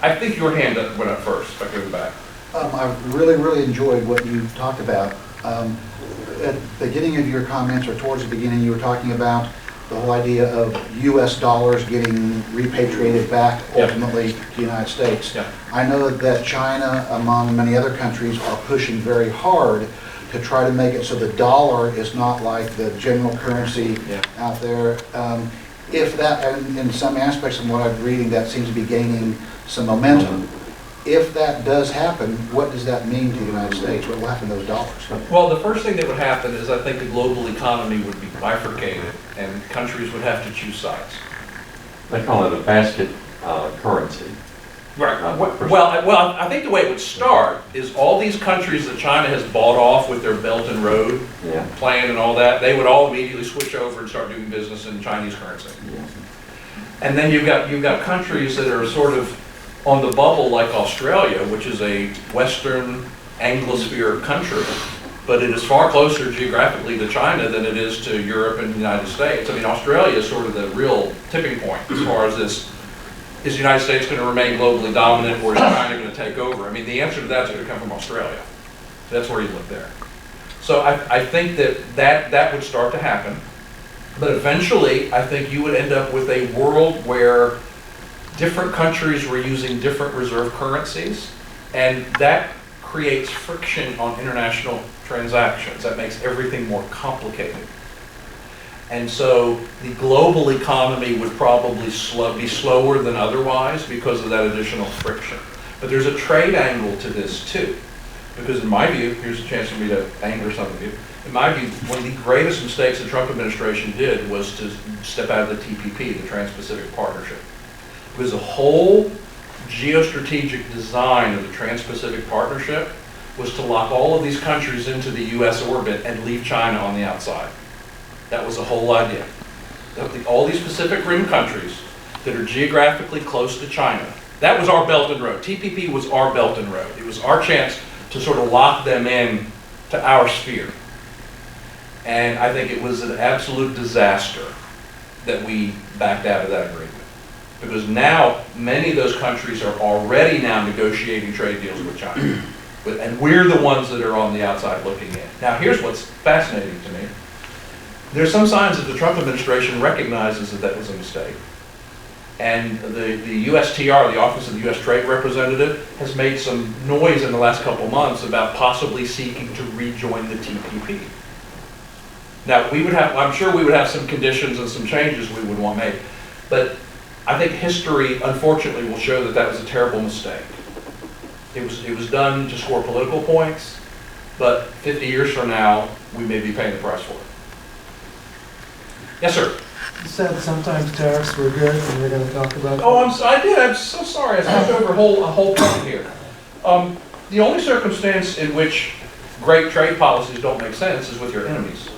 S5: I think your hand went up first. If I go back.
S2: I really enjoyed what you talked about. At the beginning of your comments, or towards the beginning, you were talking about the whole idea of U.S. dollars getting repatriated back ultimately to the United States.
S5: Yeah.
S2: I know that China, among many other countries, are pushing very hard to try to make it so the dollar is not like the general currency out there. If that, and in some aspects of what I'm reading, that seems to be gaining some momentum. If that does happen, what does that mean to the United States? What will happen to those dollars?
S5: Well, the first thing that would happen is I think the global economy would be bifurcated and countries would have to choose sides.
S1: They call it a basket currency.
S5: Right. Well, I think the way it would start is all these countries that China has bought off with their Belt and Road plan and all that, they would all immediately switch over and start doing business in Chinese currency. And then you've got countries that are sort of on the bubble, like Australia, which is a Western Anglosphere country, but it is far closer geographically to China than it is to Europe and the United States. I mean, Australia is sort of the real tipping point as far as this, is the United States going to remain globally dominant, or is China going to take over? I mean, the answer to that is going to come from Australia. That's where you look there. So I think that would start to happen, but eventually I think you would end up with a world where different countries were using different reserve currencies, and that creates friction on international transactions. That makes everything more complicated. And so the global economy would probably be slower than otherwise because of that additional friction. But there's a trade angle to this too, because in my view, here's a chance for me to anger some of you. In my view, one of the greatest mistakes the Trump administration did was to step out of the TPP, the Trans-Pacific Partnership. Because the whole geostrategic design of the Trans-Pacific Partnership was to lock all of these countries into the US orbit and leave China on the outside. That was the whole idea. All these Pacific Rim countries that are geographically close to China, that was our Belt and Road. TPP was our Belt and Road. It was our chance to sort of lock them in to our sphere. And I think it was an absolute disaster that we backed out of that agreement. Because now, many of those countries are already now negotiating trade deals with China. And we're the ones that are on the outside looking in. Now, here's what's fascinating to me. There's some signs that the Trump administration recognizes that that was a mistake. And the USTR, the Office of the U.S. Trade Representative, has made some noise in the last couple of months about possibly seeking to rejoin the TPP. Now, I'm sure we would have some conditions and some changes we would want made. But I think history, unfortunately, will show that that was a terrible mistake. It was done to score political points, but 50 years from now, we may be paying the price for it. Yes, sir.
S6: You said sometimes tariffs were good, and we're going to talk about.
S5: Oh, I did. I'm so sorry. I skipped over a whole point here. The only circumstance in which great trade policies don't make sense is with your enemies.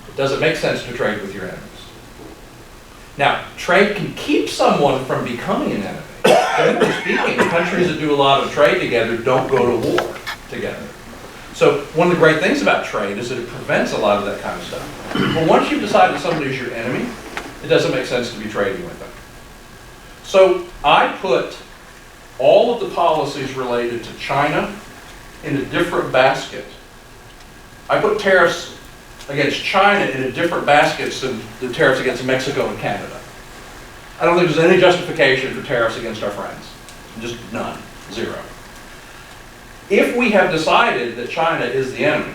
S5: It doesn't make sense to trade with your enemies. Now, trade can keep someone from becoming an enemy. Generally speaking, countries that do a lot of trade together don't go to war together. So one of the great things about trade is that it prevents a lot of that kind of stuff. But once you've decided somebody is your enemy, it doesn't make sense to be trading with them. So I put all of the policies related to China in a different basket. I put tariffs against China in a different basket than the tariffs against Mexico and Canada. I don't think there's any justification for tariffs against our friends. Just none. Zero. If we have decided that China is the enemy,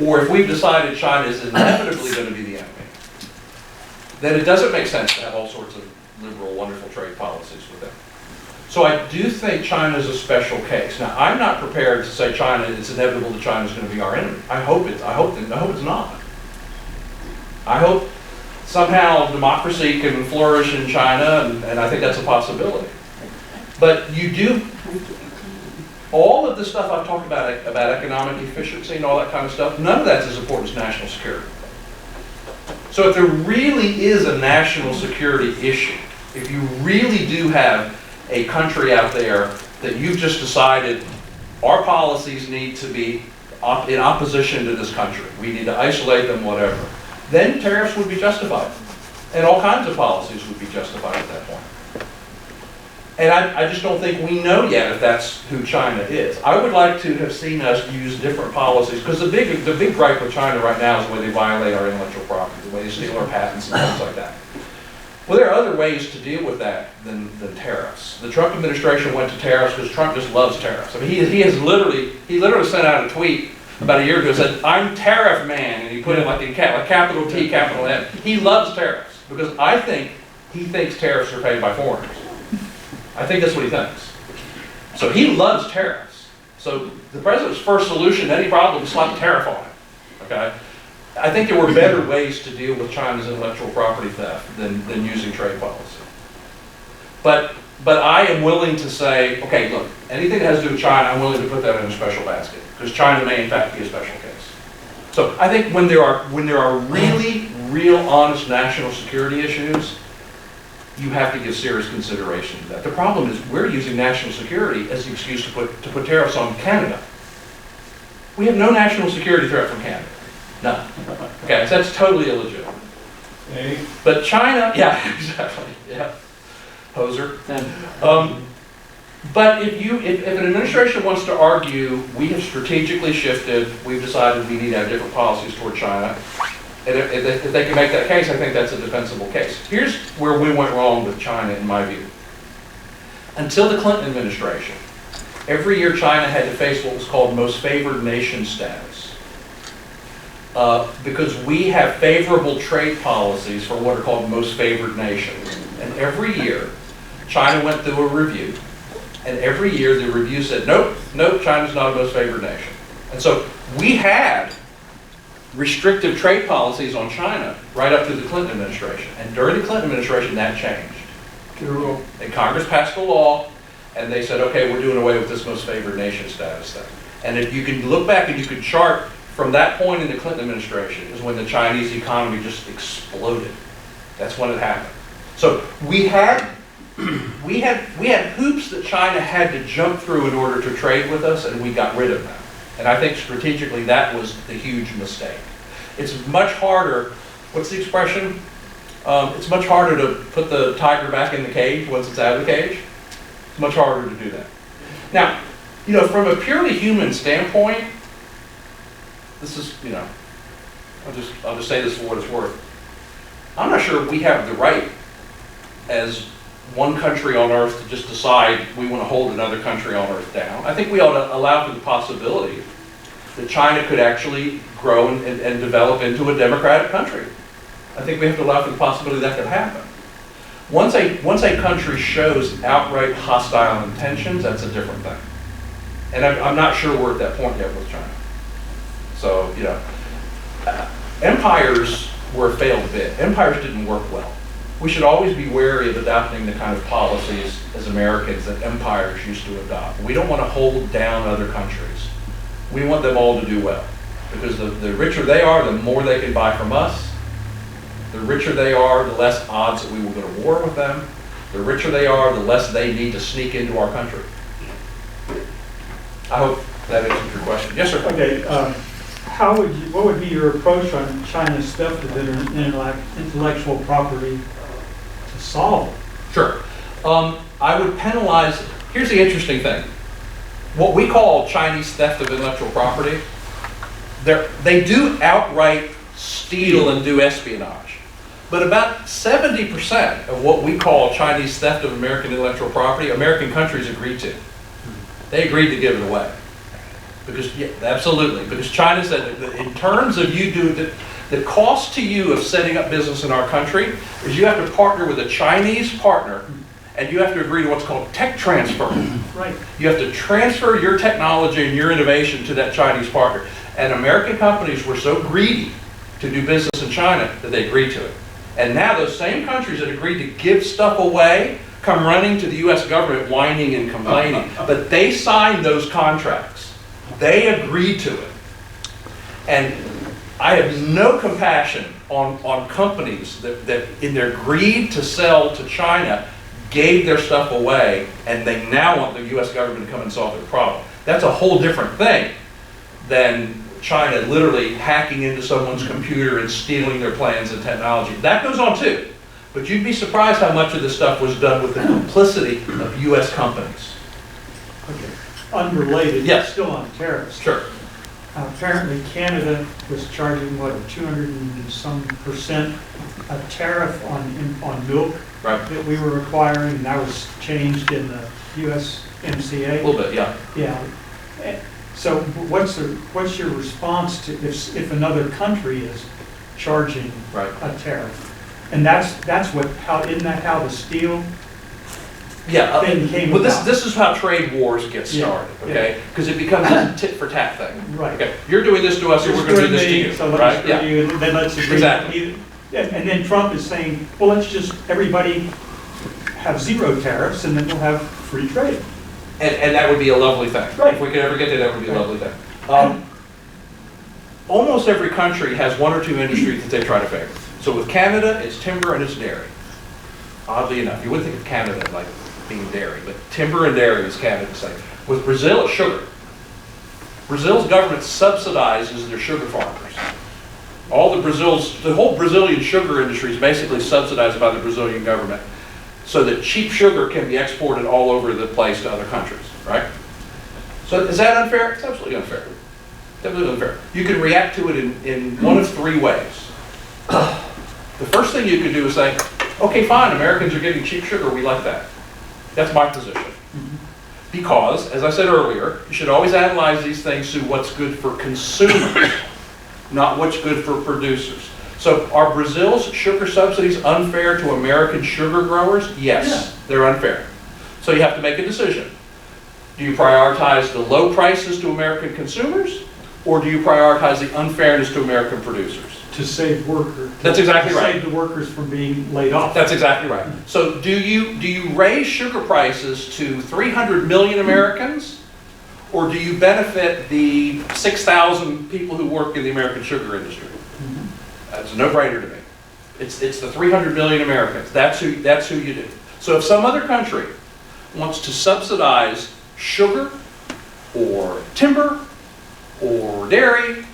S5: or if we've decided China is inevitably going to be the enemy, then it doesn't make sense to have all sorts of liberal, wonderful trade policies with them. So I do think China is a special case. Now, I'm not prepared to say China, it's inevitable that China is going to be our enemy. I hope it's not. I hope somehow democracy can flourish in China, and I think that's a possibility. But you do, all of the stuff I've talked about economic efficiency and all that kind of stuff, none of that's as important as national security. So if there really is a national security issue, if you really do have a country out there that you've just decided our policies need to be in opposition to this country, we need to isolate them, whatever, then tariffs would be justified. And all kinds of policies would be justified at that point. And I just don't think we know yet if that's who China is. I would like to have seen us use different policies, because the big gripe with China right now is the way they violate our intellectual property, the way they steal our patents and things like that. Well, there are other ways to deal with that than tariffs. The Trump administration went to tariffs because Trump just loves tariffs. I mean, he literally sent out a tweet about a year ago, said, "I'm tariff man," and he put it like capital T, capital M. He loves tariffs because he thinks tariffs are paid by foreigners. I think that's what he thinks. So he loves tariffs. So the president's first solution to any problem is slap a tariff on it. Okay? I think there were better ways to deal with China's intellectual property theft than using trade policy. But I am willing to say, okay, look, anything that has to do with China, I'm willing to put that in a special basket, because China may in fact be a special case. So I think when there are really real honest national security issues, you have to give serious consideration to that. The problem is we're using national security as the excuse to put tariffs on Canada. We have no national security threat from Canada. None. Okay, so that's totally illegitimate.
S3: Hey.
S5: But China, yeah, exactly, yeah. Poser. But if an administration wants to argue, we have strategically shifted, we've decided we need to have different policies toward China, and if they can make that case, I think that's a defensible case. Here's where we went wrong with China, in my view. Until the Clinton administration, every year China had to face what was called most favored nation status. Because we have favorable trade policies for what are called most favored nations. And every year, China went through a review. And every year the review said, nope, China's not a most favored nation. And so we had restrictive trade policies on China right up to the Clinton administration. And during the Clinton administration, that changed. And Congress passed a law, and they said, okay, we're doing away with this most favored nation status thing. And if you can look back and you could chart from that point in the Clinton administration is when the Chinese economy just exploded. That's when it happened. So we had hoops that China had to jump through in order to trade with us, and we got rid of them. And I think strategically that was the huge mistake. It's much harder, what's the expression? It's much harder to put the tiger back in the cage once it's out of the cage. It's much harder to do that. Now, you know, from a purely human standpoint, this is, you know, I'll just say this for what it's worth. I'm not sure we have the right as one country on earth to just decide we want to hold another country on earth down. I think we ought to allow for the possibility that China could actually grow and develop into a democratic country. I think we have to allow for the possibility that could happen. Once a country shows outright hostile intentions, that's a different thing. And I'm not sure we're at that point yet with China. So, you know, empires were a failed bit. Empires didn't work well. We should always be wary of adopting the kind of policies as Americans that empires used to adopt. We don't want to hold down other countries. We want them all to do well. Because the richer they are, the more they can buy from us. The richer they are, the less odds that we will go to war with them. The richer they are, the less they need to sneak into our country. I hope that answers your question. Yes, sir.
S7: Okay, what would be your approach on China's theft of intellectual property to solve it?
S5: Sure. I would penalize, here's the interesting thing. What we call Chinese theft of intellectual property, they do outright steal and do espionage. But about 70% of what we call Chinese theft of American intellectual property, American countries agreed to. They agreed to give it away. Because, yeah, absolutely. Because China said that in terms of you doing the cost to you of setting up business in our country is you have to partner with a Chinese partner, and you have to agree to what's called tech transfer.
S7: Right.
S5: You have to transfer your technology and your innovation to that Chinese partner. And American companies were so greedy to do business in China that they agreed to it. And now those same countries that agreed to give stuff away come running to the US government whining and complaining. But they signed those contracts. They agreed to it. And I have no compassion on companies that in their greed to sell to China gave their stuff away, and they now want the US government to come and solve their problem. That's a whole different thing than China literally hacking into someone's computer and stealing their plans and technology. That goes on too. But you'd be surprised how much of this stuff was done with the complicity of US companies.
S7: Okay. Unrelated,
S5: Yes.
S7: still on tariffs.
S5: Sure.
S7: Apparently Canada was charging, what, 200 and some percent a tariff on milk
S5: Right.
S7: that we were requiring, and that was changed in the USMCA.
S5: A little bit, yeah.
S7: Yeah. So what's your response to if another country is charging
S5: Right.
S7: a tariff? And isn't that how the steel
S5: Yeah,
S7: thing came
S5: well,
S7: about?
S5: this is how trade wars get started, okay? Because it becomes a tit for tat thing.
S7: Right.
S5: Okay, you're doing this to us, so we're going to do this to you,
S7: So let's
S5: right?
S7: screw
S5: Yeah.
S7: you, and then let's agree.
S5: Exactly.
S7: And then Trump is saying, well, let's just, everybody have zero tariffs, and then we'll have free trade.
S5: And that would be a lovely thing.
S7: Right.
S5: If we could ever get there, that would be a lovely thing. Almost every country has one or two industries that they try to favor. So with Canada, it's timber and it's dairy. Oddly enough, you wouldn't think of Canada like being dairy, but timber and dairy is Canada's same. With Brazil, it's sugar. Brazil's government subsidizes their sugar farmers. The whole Brazilian sugar industry is basically subsidized by the Brazilian government so that cheap sugar can be exported all over the place to other countries, right? So is that unfair? It's absolutely unfair. Absolutely unfair. You can react to it in one of three ways. The first thing you could do is say, okay, fine, Americans are getting cheap sugar, we like that. That's my position. Because, as I said earlier, you should always analyze these things through what's good for consumers, not what's good for producers. So are Brazil's sugar subsidies unfair to American sugar growers? Yes, they're unfair. So you have to make a decision. Do you prioritize the low prices to American consumers, or do you prioritize the unfairness to American producers?
S7: to save workers.
S5: That's exactly right.
S7: Save the workers from being laid off.
S5: That's exactly right. So do you raise sugar prices to 300 million Americans, or do you benefit the 6,000 people who work in the American sugar industry? That's a no-brainer to me. It's the 300 million Americans. That's who you do. So if some other country wants to subsidize sugar or timber or dairy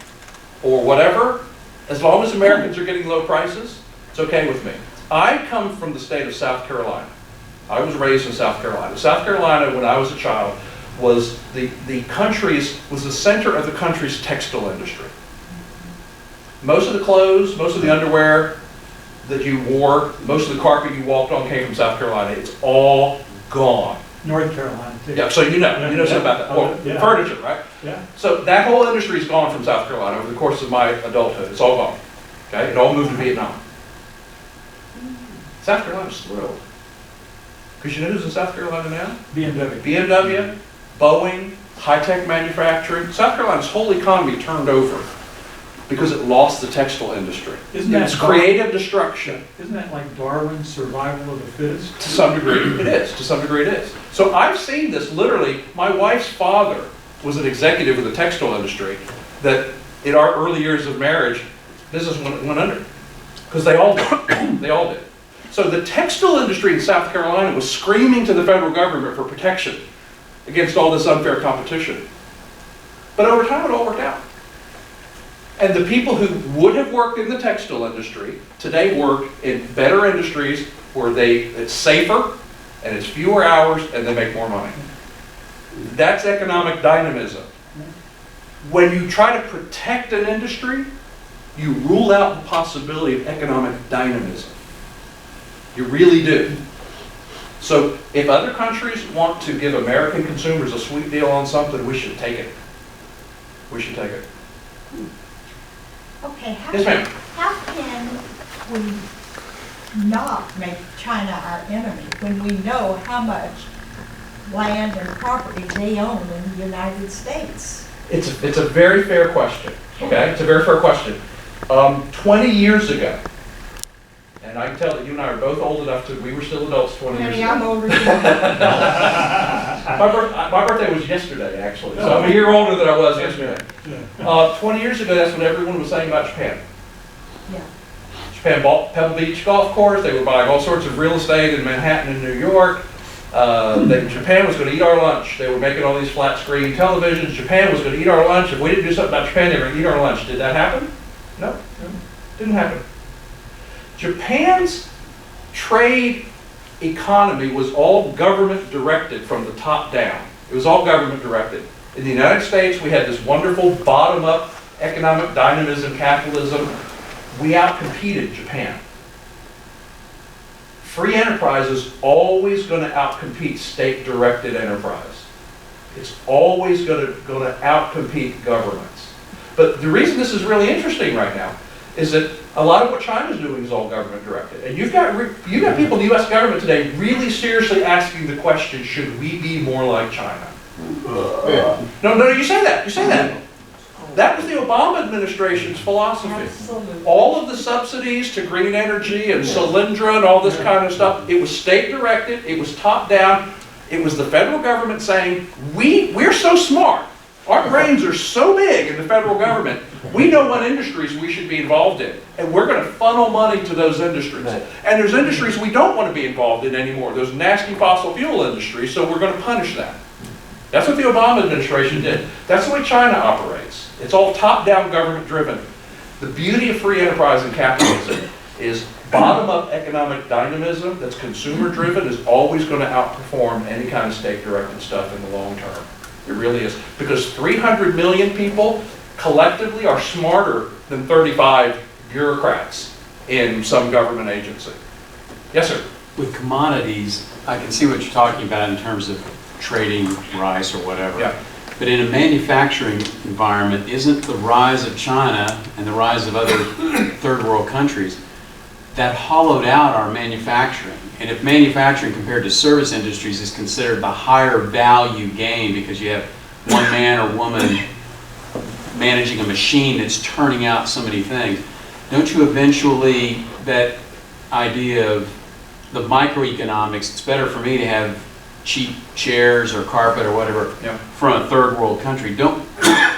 S5: or whatever, as long as Americans are getting low prices, it's okay with me. I come from the state of South Carolina. I was raised in South Carolina. South Carolina, when I was a child, was the center of the country's textile industry. Most of the clothes, most of the underwear that you wore, most of the carpet you walked on came from South Carolina. It's all gone.
S7: North Carolina, too.
S5: Yeah, so you know something about that. Well,
S7: Yeah.
S5: furniture, right?
S7: Yeah.
S5: So that whole industry's gone from South Carolina over the course of my adulthood. It's all gone. Okay, it all moved to Vietnam. South Carolina's thrilled. Because you know who's in South Carolina now?
S7: BMW.
S5: BMW, Boeing, high-tech manufacturing. South Carolina's whole economy turned over because it lost the textile industry.
S7: Isn't that
S5: It's creative destruction.
S7: Isn't that like Darwin's survival of the fittest?
S5: To some degree, it is. To some degree, it is. So I've seen this literally. My wife's father was an executive of the textile industry that in our early years of marriage, business went under. Because they all did. They all did. So the textile industry in South Carolina was screaming to the federal government for protection against all this unfair competition. But over time, it all worked out. And the people who would have worked in the textile industry today work in better industries where it's safer and it's fewer hours and they make more money. That's economic dynamism. When you try to protect an industry, you rule out the possibility of economic dynamism. You really do. So if other countries want to give American consumers a sweet deal on something, we should take it. We should take it.
S8: Okay,
S5: Yes, ma'am.
S8: how can we not make China our enemy when we know how much land and property they own in the United States?
S5: It's a very fair question, okay? It's a very fair question. 20 years ago, and I can tell that you and I are both old enough we were still adults 20 years
S8: Honey,
S5: ago.
S8: I'm older than you.
S5: My birthday was yesterday, actually, so I'm a year older than I was yesterday. 20 years ago, that's what everyone was saying about Japan.
S8: Yeah.
S5: Japan bought Pebble Beach Golf Course. They were buying all sorts of real estate in Manhattan and New York. Japan was going to eat our lunch. They were making all these flat screen televisions. Japan was going to eat our lunch. If we didn't do something about Japan, they were going to eat our lunch. Did that happen? No, didn't happen. Japan's trade economy was all government directed from the top down. It was all government directed. In the United States, we had this wonderful bottom-up economic dynamism, capitalism. We outcompeted Japan. Free enterprise is always going to outcompete state-directed enterprise. It's always going to outcompete governments. But the reason this is really interesting right now is that a lot of what China's doing is all government directed. And you've got people in the U.S. government today really seriously asking the question, should we be more like China? No, you say that. You say that. That was the Obama administration's philosophy.
S8: Absolutely.
S5: All of the subsidies to green energy and Solyndra and all this kind of stuff, it was state directed, it was top down. It was the federal government saying, we're so smart. Our brains are so big in the federal government, we know what industries we should be involved in. And we're going to funnel money to those industries. And there's industries we don't want to be involved in anymore. Those nasty fossil fuel industries, so we're going to punish that. That's what the Obama administration did. That's the way China operates. It's all top-down government driven. The beauty of free enterprise and capitalism is bottom-up economic dynamism that's consumer driven is always going to outperform any kind of state-directed stuff in the long term. It really is. Because 300 million people collectively are smarter than 35 bureaucrats in some government agency. Yes, sir?
S9: With commodities, I can see what you're talking about in terms of trading rice or whatever.
S5: Yeah.
S9: But in a manufacturing environment, isn't the rise of China and the rise of other third world countries that hollowed out our manufacturing? And if manufacturing compared to service industries is considered the higher value game because you have one man or woman managing a machine that's turning out so many things, don't you eventually, that idea of the microeconomics, it's better for me to have cheap chairs or carpet or whatever
S5: Yeah.
S9: from a third world country.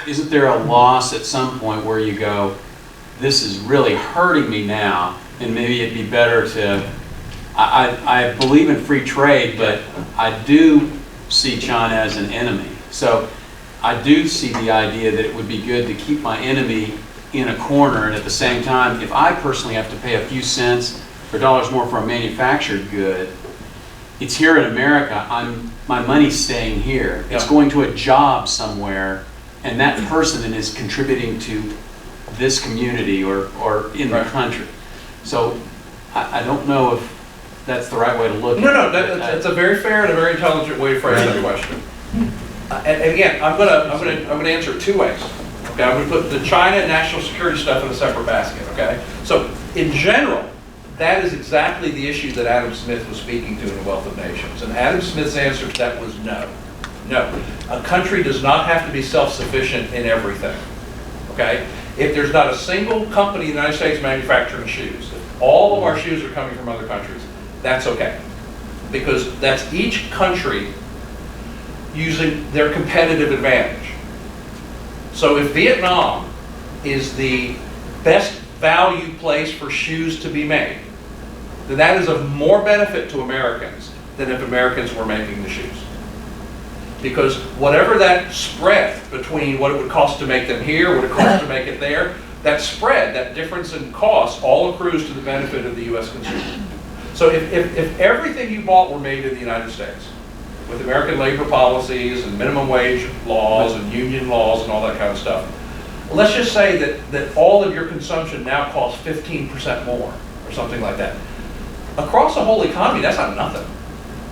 S9: Isn't there a loss at some point where you go, this is really hurting me now, and maybe it'd be better to, I believe in free trade, but I do see China as an enemy. So I do see the idea that it would be good to keep my enemy in a corner, and at the same time, if I personally have to pay a few cents or dollars more for a manufactured good, it's here in America, my money's staying here. It's
S5: Yeah.
S9: going to a job somewhere, and that person then is contributing to this community or in the
S5: Right.
S9: country. So I don't know if that's the right way to look at it.
S5: No, that's a very fair and a very intelligent way to phrase that question. And again, I'm gonna answer it two ways. Okay, I'm gonna put the China and national security stuff in a separate basket. Okay, so in general, that is exactly the issue that Adam Smith was speaking to in The Wealth of Nations. And Adam Smith's answer to that was no. No, a country does not have to be self-sufficient in everything. Okay, if there's not a single company in the United States manufacturing shoes, if all of our shoes are coming from other countries, that's okay. Because that's each country using their competitive advantage. So if Vietnam is the best value place for shoes to be made, then that is of more benefit to Americans than if Americans were making the shoes. Because whatever that spread between what it would cost to make them here, what it costs to make it there, that spread, that difference in cost, all accrues to the benefit of the U.S. consumer. So if everything you bought were made in the United States, with American labor policies and minimum wage laws and union laws and all that kind of stuff, let's just say that all of your consumption now costs 15% more or something like that. Across the whole economy, that's not nothing.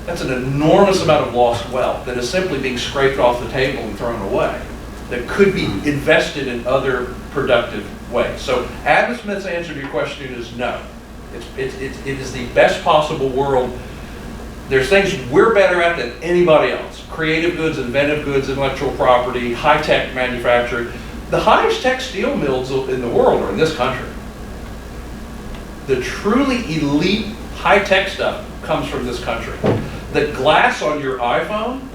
S5: That's an enormous amount of lost wealth that is simply being scraped off the table and thrown away that could be invested in other productive ways. So Adam Smith's answer to your question is no. It is the best possible world. There's things we're better at than anybody else. Creative goods, inventive goods, intellectual property, high-tech manufacturing. The highest tech steel mills in the world are in this country. The truly elite high-tech stuff comes from this country. The glass on your iPhone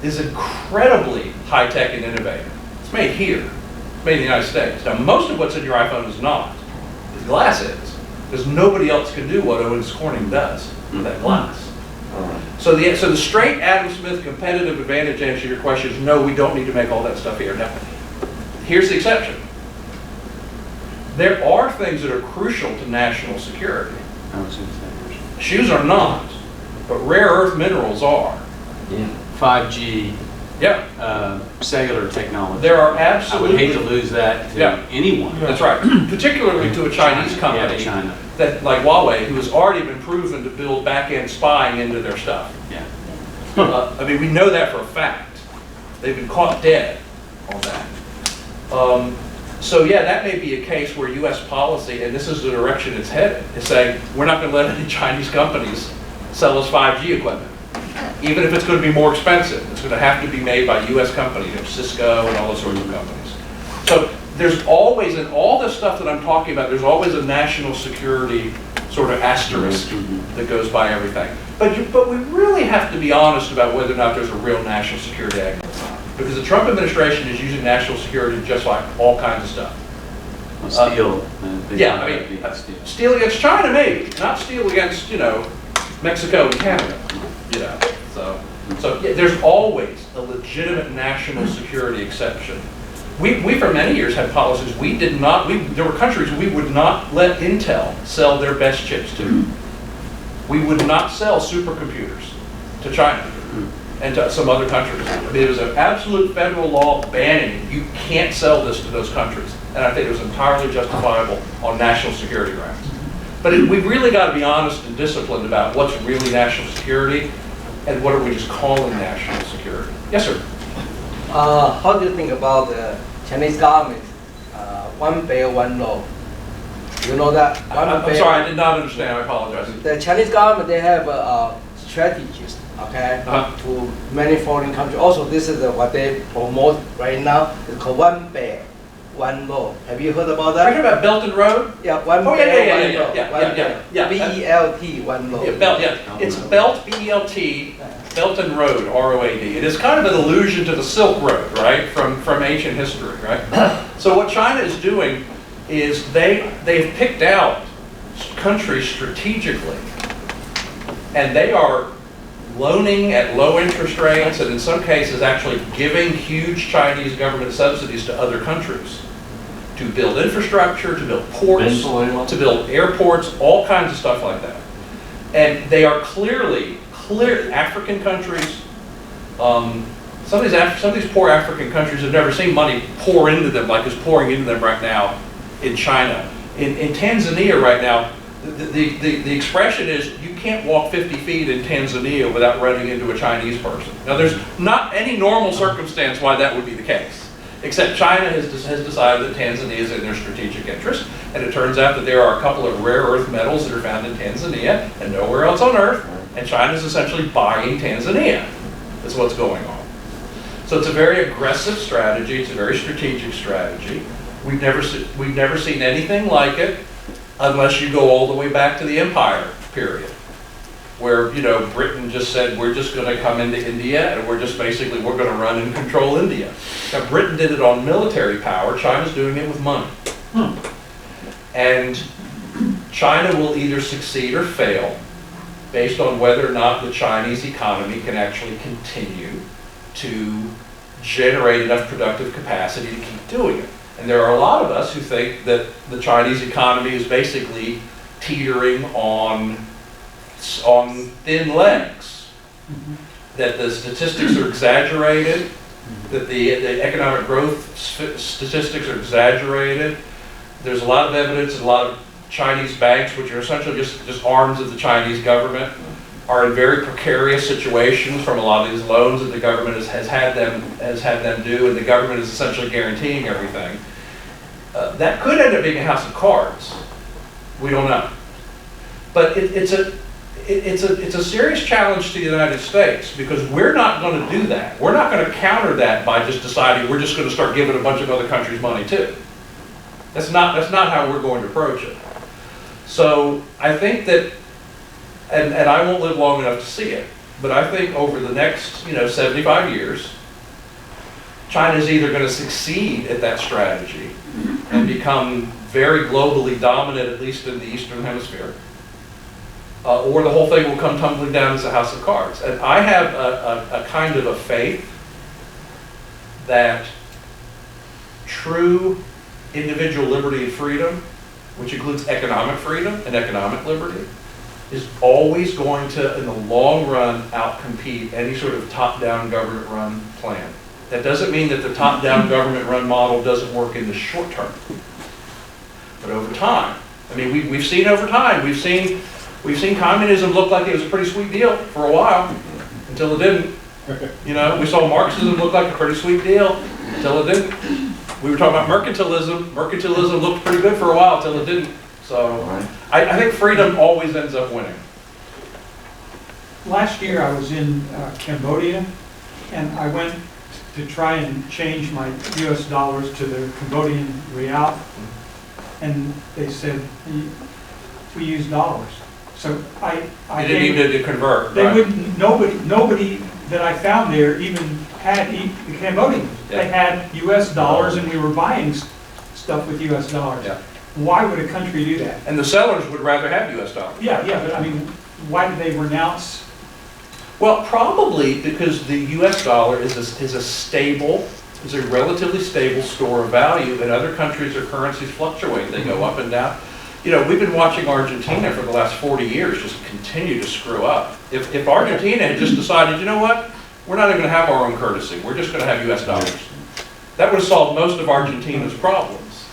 S5: is incredibly high-tech and innovative. It's made here. It's made in the United States. Now, most of what's in your iPhone is not. The glass is. Because nobody else can do what Owens Corning does with that glass. So the straight Adam Smith competitive advantage answer to your question is no, we don't need to make all that stuff here. Now, here's the exception. There are things that are crucial to national security. Shoes are not, but rare earth minerals are.
S9: 5G,
S5: Yeah,
S9: cellular technology.
S5: there are
S9: I would
S5: absolutely.
S9: hate to lose that to
S5: Yeah.
S9: anyone.
S5: That's right, particularly to a Chinese
S9: Yeah,
S5: company
S9: China.
S5: that, like Huawei, who has already been proven to build back-end spying into their stuff.
S9: Yeah.
S5: I mean, we know that for a fact. They've been caught dead on that. So yeah, that may be a case where U.S. policy, and this is the direction it's headed, is saying, we're not going to let any Chinese companies sell us 5G equipment. Even if it's going to be more expensive, it's going to have to be made by U.S. companies, Cisco and all those sorts of companies. So there's always, in all this stuff that I'm talking about, there's always a national security sort of asterisk that goes by everything. But we really have to be honest about whether or not there's a real national security angle. Because the Trump administration is using national security just like all kinds of stuff.
S9: Well, steel.
S5: Yeah, I mean, steel against China maybe, not steel against, Mexico and Canada, So yeah, there's always a legitimate national security exception. We for many years had policies there were countries we would not let Intel sell their best chips to. We would not sell supercomputers to China and to some other countries. I mean, it was an absolute federal law banning it. You can't sell this to those countries. And I think it was entirely justifiable on national security grounds. But we've really got to be honest and disciplined about what's really national security and what are we just calling national security. Yes, sir.
S10: How do you think about the Chinese government, one belt, one road? You know that?
S5: I'm sorry, I did not understand. I apologize.
S10: The Chinese government, they have strategies, okay, to many foreign countries. Also, this is what they promote right now. It's called one belt, One Road. Have you heard about
S5: Are you
S10: that?
S5: talking about Belton Road?
S10: Yeah, One
S5: Oh, yeah,
S10: Belt,
S5: yeah,
S10: One
S5: yeah,
S10: Road.
S5: yeah,
S10: One
S5: yeah,
S10: Belt.
S5: yeah.
S10: BELT, One Road.
S5: Yeah, Belt, yeah. It's Belt, B-E-L-T, Belton Road, R-O-A-D. It is kind of an allusion to the Silk Road, right, from ancient history, right? So what China is doing is they've picked out countries strategically, and they are loaning at low interest rates, and in some cases actually giving huge Chinese government subsidies to other countries to build infrastructure, to build ports,
S1: Venezuela.
S5: to build airports, all kinds of stuff like that. And they are clear African countries. Some of these poor African countries have never seen money pour into them like is pouring into them right now in China. In Tanzania right now, the expression is you can't walk 50 feet in Tanzania without running into a Chinese person. Now there's not any normal circumstance why that would be the case, except China has decided that Tanzania is in their strategic interest, and it turns out that there are a couple of rare earth metals that are found in Tanzania and nowhere else on Earth, and China is essentially buying Tanzania. That's what's going on. So it's a very aggressive strategy, it's a very strategic strategy. We've never seen anything like it unless you go all the way back to the Empire period, where, you know, Britain just said, we're just going to come into India and we're going to run and control India. Now, Britain did it on military power. China's doing it with money. And China will either succeed or fail based on whether or not the Chinese economy can actually continue to generate enough productive capacity to keep doing it. And there are a lot of us who think that the Chinese economy is basically teetering on thin legs, that the statistics are exaggerated, that the economic growth statistics are exaggerated. There's a lot of evidence and a lot of Chinese banks, which are essentially just arms of the Chinese government, are in very precarious situations from a lot of these loans that the government has had them do, and the government is essentially guaranteeing everything. That could end up being a house of cards. We don't know. But it's a serious challenge to the United States, because we're not going to do that. We're not going to counter that by just deciding we're just going to start giving a bunch of other countries money too. That's not how we're going to approach it. So I think that, and I won't live long enough to see it, but I think over the next 75 years, China is either going to succeed at that strategy and become very globally dominant, at least in the Eastern Hemisphere, or the whole thing will come tumbling down as a house of cards. And I have a kind of a faith that true individual liberty and freedom, which includes economic freedom and economic liberty, is always going to, in the long run, outcompete any sort of top-down government-run plan. That doesn't mean that the top-down government-run model doesn't work in the short term. But over time, I mean, we've seen over time, we've seen communism look like it was a pretty sweet deal for a while, until it didn't. We saw Marxism look like a pretty sweet deal, until it didn't. We were talking about mercantilism. Mercantilism looked pretty good for a while, until it didn't. So I think freedom always ends up winning.
S7: Last year I was in Cambodia, and I went to try and change my US dollars to the Cambodian real, and they said, we use dollars. So I
S5: You didn't even need to convert,
S7: They
S5: right?
S7: wouldn't, nobody that I found there even had the Cambodians.
S5: Yeah.
S7: They had US dollars, and we were buying stuff with US dollars.
S5: Yeah.
S7: Why would a country do that?
S5: And the sellers would rather have US dollars.
S7: Yeah, but I mean, why do they renounce?
S5: Well, probably because the US dollar is a relatively stable store of value, and other countries or currencies fluctuate. They go up and down. We've been watching Argentina for the last 40 years just continue to screw up. If Argentina had just decided, you know what, we're not even going to have our own currency, we're just going to have US dollars, that would have solved most of Argentina's problems.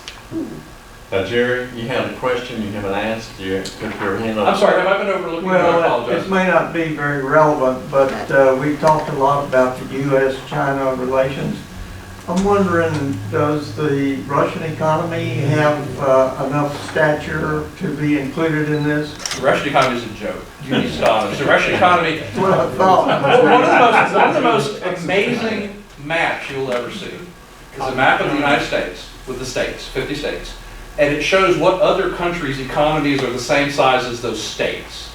S1: Jerry, you had a question you haven't asked, you put your hand up.
S5: I'm sorry, have I been overlooking? I
S4: Well,
S5: apologize.
S4: it may not be very relevant, but we've talked a lot about the U.S.-China relations. I'm wondering, does the Russian economy have enough stature to be included in this?
S5: The Russian economy is a joke. You need to stop it. The Russian economy,
S4: That's what I thought.
S5: one of the most amazing maps you'll ever see is a map of the United States. with the states, 50 states, and it shows what other countries' economies are the same size as those states.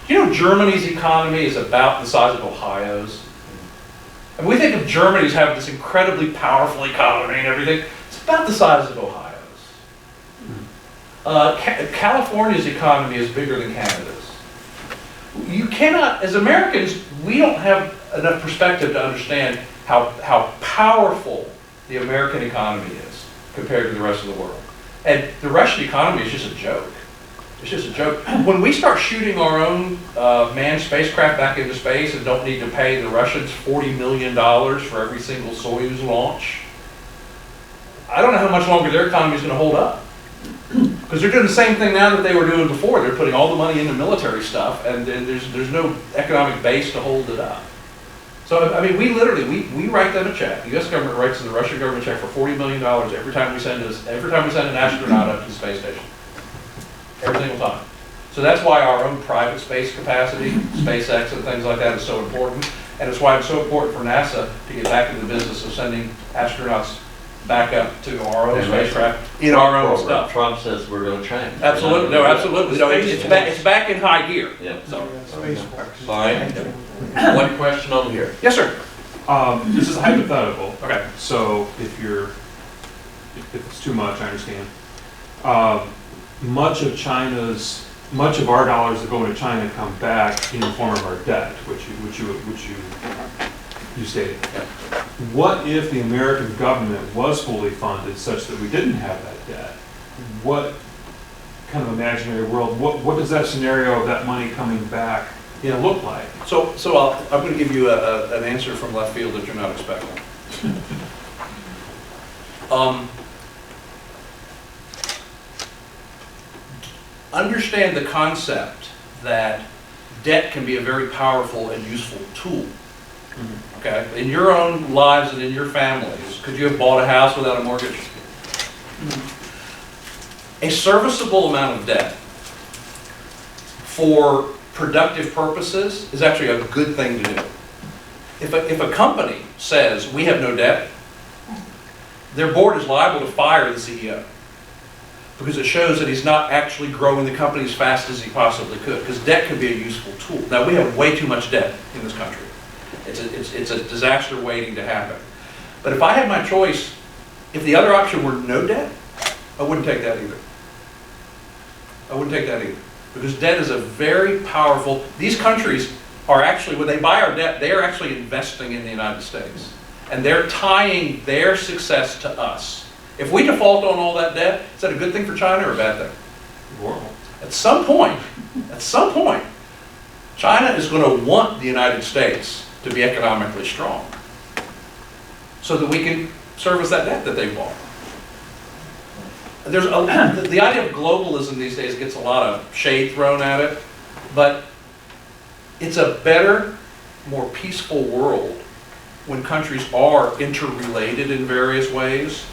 S5: Do you know Germany's economy is about the size of Ohio's? And we think of Germany as having this incredibly powerful economy and everything. It's about the size of Ohio's. California's economy is bigger than Canada's. You cannot, as Americans, we don't have enough perspective to understand how powerful the American economy is compared to the rest of the world. And the Russian economy is just a joke. It's just a joke. When we start shooting our own manned spacecraft back into space and don't need to pay the Russians $40 million for every single Soyuz launch, I don't know how much longer their economy is going to hold up. Because they're doing the same thing now that they were doing before. They're putting all the money into military stuff, and there's no economic base to hold it up. So, I mean, we literally, we write them a check. The U.S. government writes the Russian government a check for $40 million every time we send an astronaut up to the space station. Every single time. So that's why our own private space capacity, SpaceX and things like that, is so important. And it's why it's so important for NASA to get back into the business of sending astronauts back up to our own spacecraft in our own stuff.
S1: Trump says we're going to change.
S5: Absolutely, no, absolutely. No, it's back in high gear.
S1: Yeah.
S5: So.
S1: Sorry. One question over here.
S5: Yes, sir.
S3: This is hypothetical.
S5: Okay.
S3: So if it's too much, I understand. Much of our dollars that go into China come back in the form of our debt, which you stated.
S5: Yeah.
S3: What if the American government was fully funded such that we didn't have that debt? What kind of imaginary world, what does that scenario of that money coming back look like?
S5: So I'm going to give you an answer from left field that you're not expecting. Understand the concept that debt can be a very powerful and useful tool. Okay? In your own lives and in your families, could you have bought a house without a mortgage? A serviceable amount of debt for productive purposes is actually a good thing to do. If a company says we have no debt, their board is liable to fire the CEO because it shows that he's not actually growing the company as fast as he possibly could, because debt can be a useful tool. Now, we have way too much debt in this country. It's a disaster waiting to happen. But if I had my choice, if the other option were no debt, I wouldn't take that either. I wouldn't take that either. Because debt is a very powerful, these countries are actually, when they buy our debt, they are actually investing in the United States. And they're tying their success to us. If we default on all that debt, is that a good thing for China or a bad thing?
S3: Horrible.
S5: At some point, China is going to want the United States to be economically strong so that we can service that debt that they bought. The idea of globalism these days gets a lot of shade thrown at it, but it's a better, more peaceful world when countries are interrelated in various ways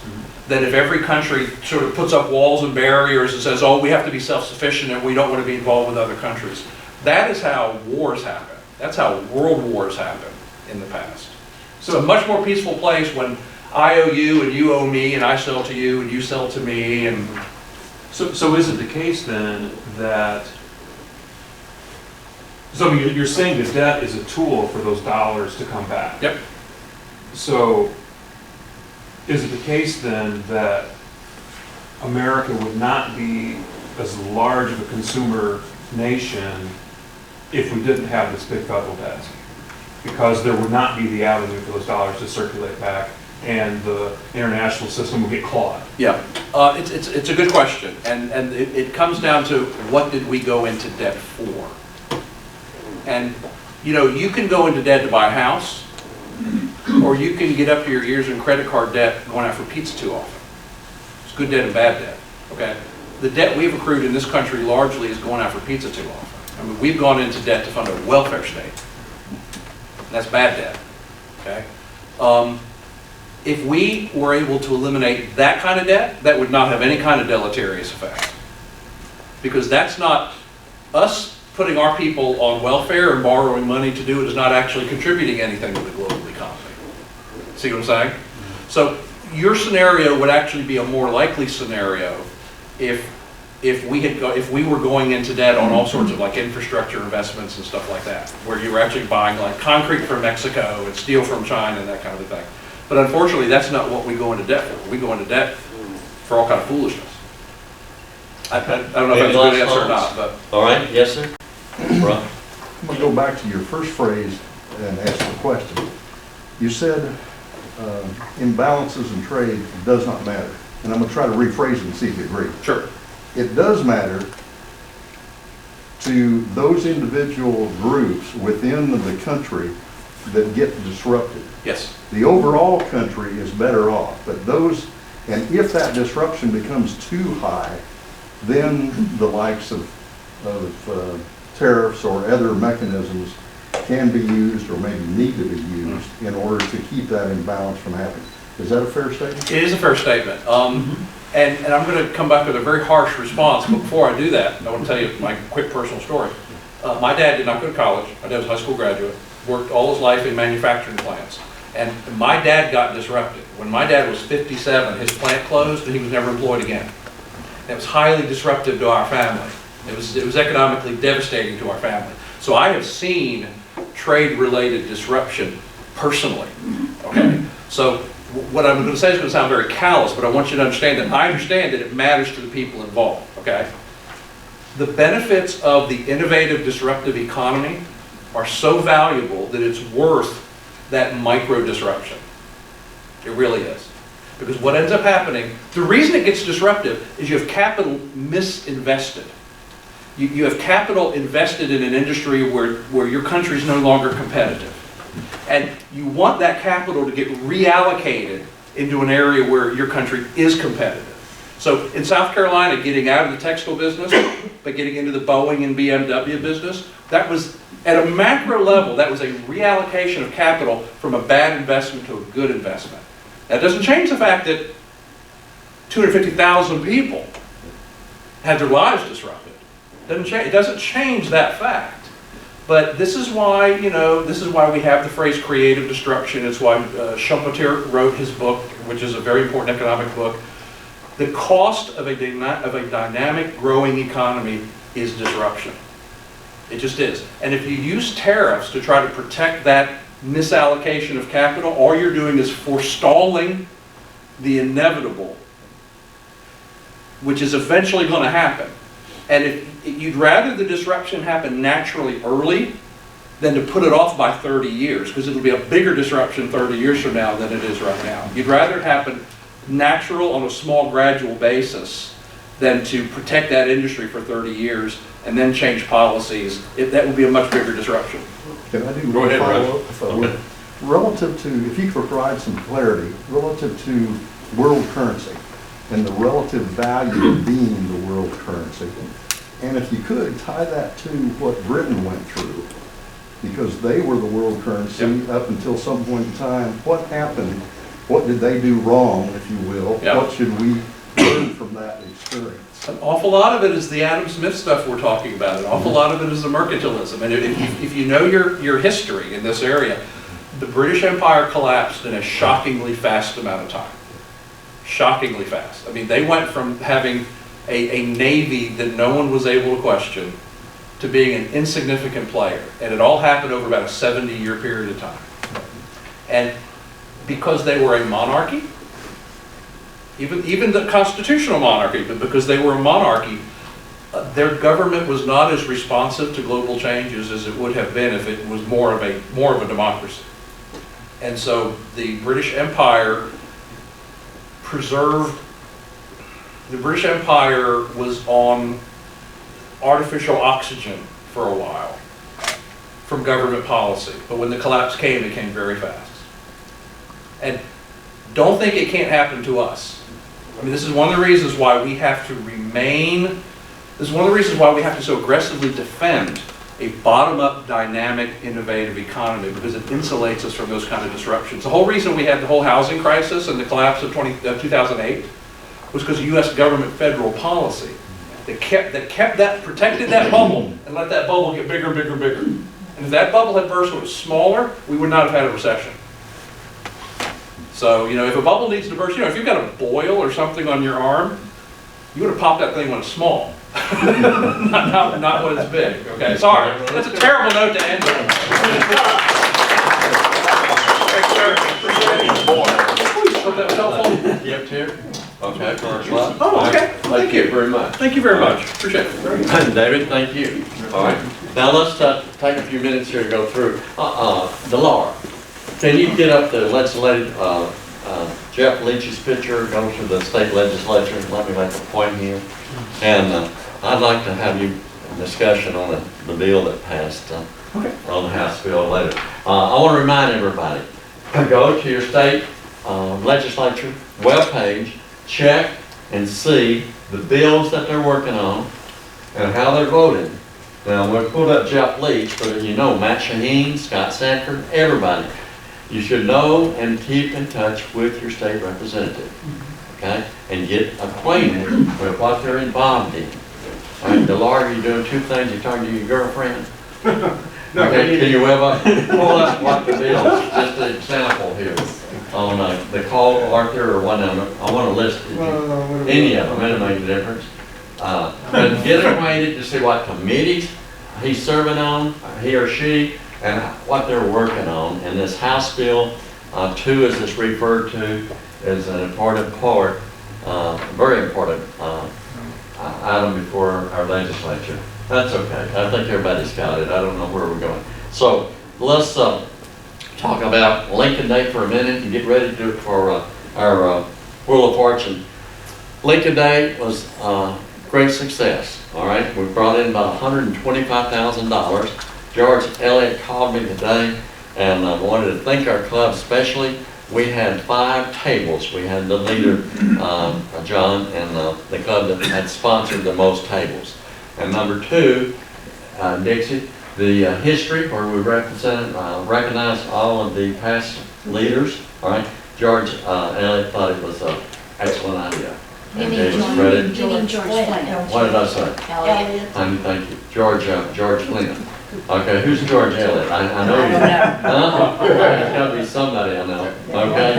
S5: than if every country sort of puts up walls and barriers and says, oh, we have to be self-sufficient and we don't want to be involved with other countries. That is how wars happen. That's how world wars happen in the past. So it's a much more peaceful place when I owe you and you owe me and I sell to you and you sell to me. And
S3: So is it the case then that, so you're saying that debt is a tool for those dollars to come back?
S5: Yep.
S3: So is it the case then that America would not be as large of a consumer nation if we didn't have this big federal debt? Because there would not be the avenue for those dollars to circulate back and the international system would get clawed.
S5: Yeah, it's a good question, and it comes down to what did we go into debt for? And you can go into debt to buy a house, or you can get up to your ears in credit card debt going out for pizza too often. It's good debt and bad debt. Okay, the debt we've accrued in this country largely is going out for pizza too often. I mean, we've gone into debt to fund a welfare state. That's bad debt. Okay. If we were able to eliminate that kind of debt, that would not have any kind of deleterious effect. Because that's not us putting our people on welfare and borrowing money to do it is not actually contributing anything to the global economy. See what I'm saying? So your scenario would actually be a more likely scenario if we were going into debt on all sorts of like infrastructure investments and stuff like that, where you were actually buying like concrete from Mexico and steel from China and that kind of a thing. But unfortunately, that's not what we go into debt for. We go into debt for all kind of foolishness. I don't know if that's a good answer or not, but.
S1: All right, yes, sir? Rob?
S11: I'm going to go back to your first phrase and ask the question. You said imbalances in trade does not matter. And I'm going to try to rephrase it and see if you agree.
S5: Sure.
S11: It does matter to those individual groups within the country that get disrupted.
S5: Yes.
S11: The overall country is better off, but those, and if that disruption becomes too high, then the likes of tariffs or other mechanisms can be used or maybe need to be used in order to keep that imbalance from happening. Is that a fair statement?
S5: It is a fair statement. And I'm going to come back with a very harsh response, but before I do that, I want to tell you my quick personal story. My dad did not go to college. My dad was a high school graduate, worked all his life in manufacturing plants. And my dad got disrupted. When my dad was 57, his plant closed and he was never employed again. It was highly disruptive to our family. It was economically devastating to our family. So I have seen trade-related disruption personally, okay? So what I'm going to say is going to sound very callous, but I want you to understand that I understand that it matters to the people involved, okay? The benefits of the innovative, disruptive economy are so valuable that it's worth that micro disruption. It really is. Because what ends up happening, the reason it gets disruptive is you have capital misinvested. You have capital invested in an industry where your country is no longer competitive. And you want that capital to get reallocated into an area where your country is competitive. So in South Carolina, getting out of the textile business, but getting into the Boeing and BMW business, that was, at a macro level, that was a reallocation of capital from a bad investment to a good investment. That doesn't change the fact that 250,000 people had their lives disrupted. It doesn't change that fact. But this is why, this is why we have the phrase creative destruction. It's why Schumpeter wrote his book, which is a very important economic book. The cost of a dynamic, growing economy is disruption. It just is. And if you use tariffs to try to protect that misallocation of capital, all you're doing is forestalling the inevitable, which is eventually going to happen. And if you'd rather the disruption happen naturally early than to put it off by 30 years, because it'll be a bigger disruption 30 years from now than it is right now. You'd rather it happen natural on a small gradual basis than to protect that industry for 30 years and then change policies. That would be a much bigger disruption.
S11: Can I do
S5: Go ahead,
S11: follow-up, if I would? Relative to, if you could provide some clarity, relative to world currency and the relative value of being the world currency, and if you could tie that to what Britain went through, because they were the world currency up until some point in time. What happened? What did they do wrong, if you will? What should we learn from that experience?
S5: An awful lot of it is the Adam Smith stuff we're talking about. An awful lot of it is the mercantilism. And if you know your history in this area, the British Empire collapsed in a shockingly fast amount of time. Shockingly fast. I mean, they went from having a navy that no one was able to question to being an insignificant player. And it all happened over about a 70-year period of time. And because they were a monarchy, even the constitutional monarchy, but because they were a monarchy, their government was not as responsive to global changes as it would have been if it was more of a democracy. And so the British Empire was on artificial oxygen for a while from government policy. But when the collapse came, it came very fast. And don't think it can't happen to us. I mean, this is one of the reasons why we have to this is one of the reasons why we have to so aggressively defend a bottom-up, dynamic, innovative economy, because it insulates us from those kind of disruptions. The whole reason we had the whole housing crisis and the collapse of 2008 was because of U.S. government federal policy that protected that bubble and let that bubble get bigger and bigger and bigger. And if that bubble had burst when it was smaller, we would not have had a recession. So, you know, if a bubble needs to burst, you know, if you've got a boil or something on your arm, you would have popped that thing when it's small, not when it's big. Okay, sorry. That's a terrible note to end on. Thanks, sir. Appreciate it. Hope that was helpful.
S1: You have to? Okay, first lot.
S5: Oh, okay. Thank you.
S1: Very much.
S5: Thank you very much. Appreciate it.
S1: David, thank you. All right, now let's take a few minutes here to go through. Delora, can you get up the legislative, Jeff Leach's picture, go to the state legislature, and let me make a point here. And I'd like to have you discussion on the bill that passed on the House bill later. I want to remind everybody, go to your state legislature webpage, check and see the bills that they're working on and how they're voting. Now, we'll pull up Jeff Leach, but you know, Matt Shaheen, Scott Sanford, everybody. You should know and keep in touch with your state representative, okay? And get acquainted with what they're involved in. All right, Delora, you're doing two things. You're talking to your girlfriend. Okay, can you web up? Pull up what the bill is, just an example here. On the call Arthur or one of them, I want to list any of them, it'll make a difference. But get acquainted to see what committees he's serving on, he or she, and what they're working on. And this House Bill 2, as it's referred to, is an important part, very important item before our legislature. That's okay. I think everybody's got it. I don't know where we're going. So let's talk about Lincoln Day for a minute and get ready to do it for our Wheel of Fortune. Lincoln Day was great success. All right, we brought in about $125,000. George Elliott called me today and wanted to thank our club especially. We had 5 tables. We had the leader, John, and the club that had sponsored the most tables. And number 2, Dixie, the history where we recognize all of the past leaders. All right, George Elliott thought it was an excellent idea. And gave us credit.
S8: George Flint.
S1: What did I say?
S8: Elliott.
S1: Thank you. George Flint. Okay, who's George Elliott? I know you. There's got to be somebody I know. Okay.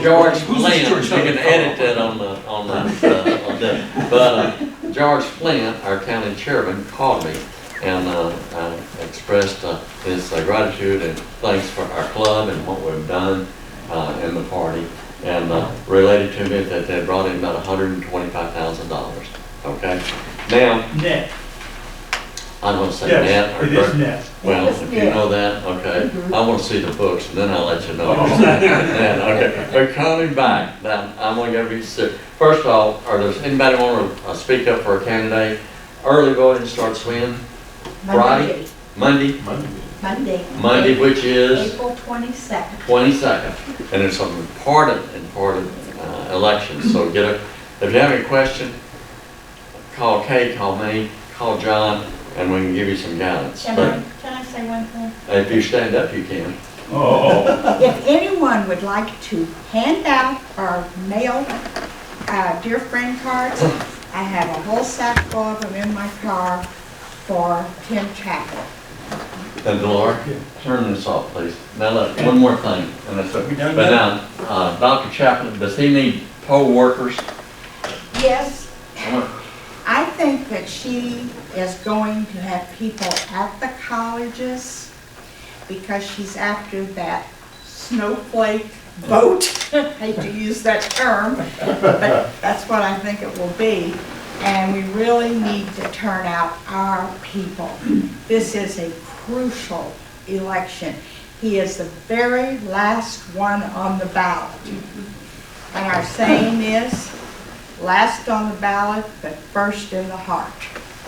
S1: George Flint. You can edit that on that. But George Flint, our county chairman, called me and expressed his gratitude and thanks for our club and what we've done in the party, and related to me that they brought in about $125,000. Okay. Now.
S7: Net.
S1: I don't want to say
S7: Yes,
S1: net.
S7: it is net.
S1: Well, if you know that, okay. I want to see the books and then I'll let you know. Okay. They're coming back. Now, I'm going to be sick. First of all, does anybody want to speak up for a candidate? Early voting starts when? Friday? Monday? Monday, which is?
S8: April 22nd.
S1: 22nd. And it's an important election. So if you have any question, call Kate, call me, call John, and we can give you some guidance.
S8: Can I say one thing?
S1: If you stand up, you can.
S8: If anyone would like to hand out or mail dear friend cards, I have a whole sack full of them in my car for Tim Chapel.
S1: And Delora, turn this off, please. Now look, one more thing, and that's okay. But now, Dr. Chaplin, does he need poll workers?
S8: Yes. I think that she is going to have people at the colleges because she's after that snowflake vote. Hate to use that term, but that's what I think it will be. And we really need to turn out our people. This is a crucial election. He is the very last one on the ballot. And our saying is, last on the ballot, but first in the heart.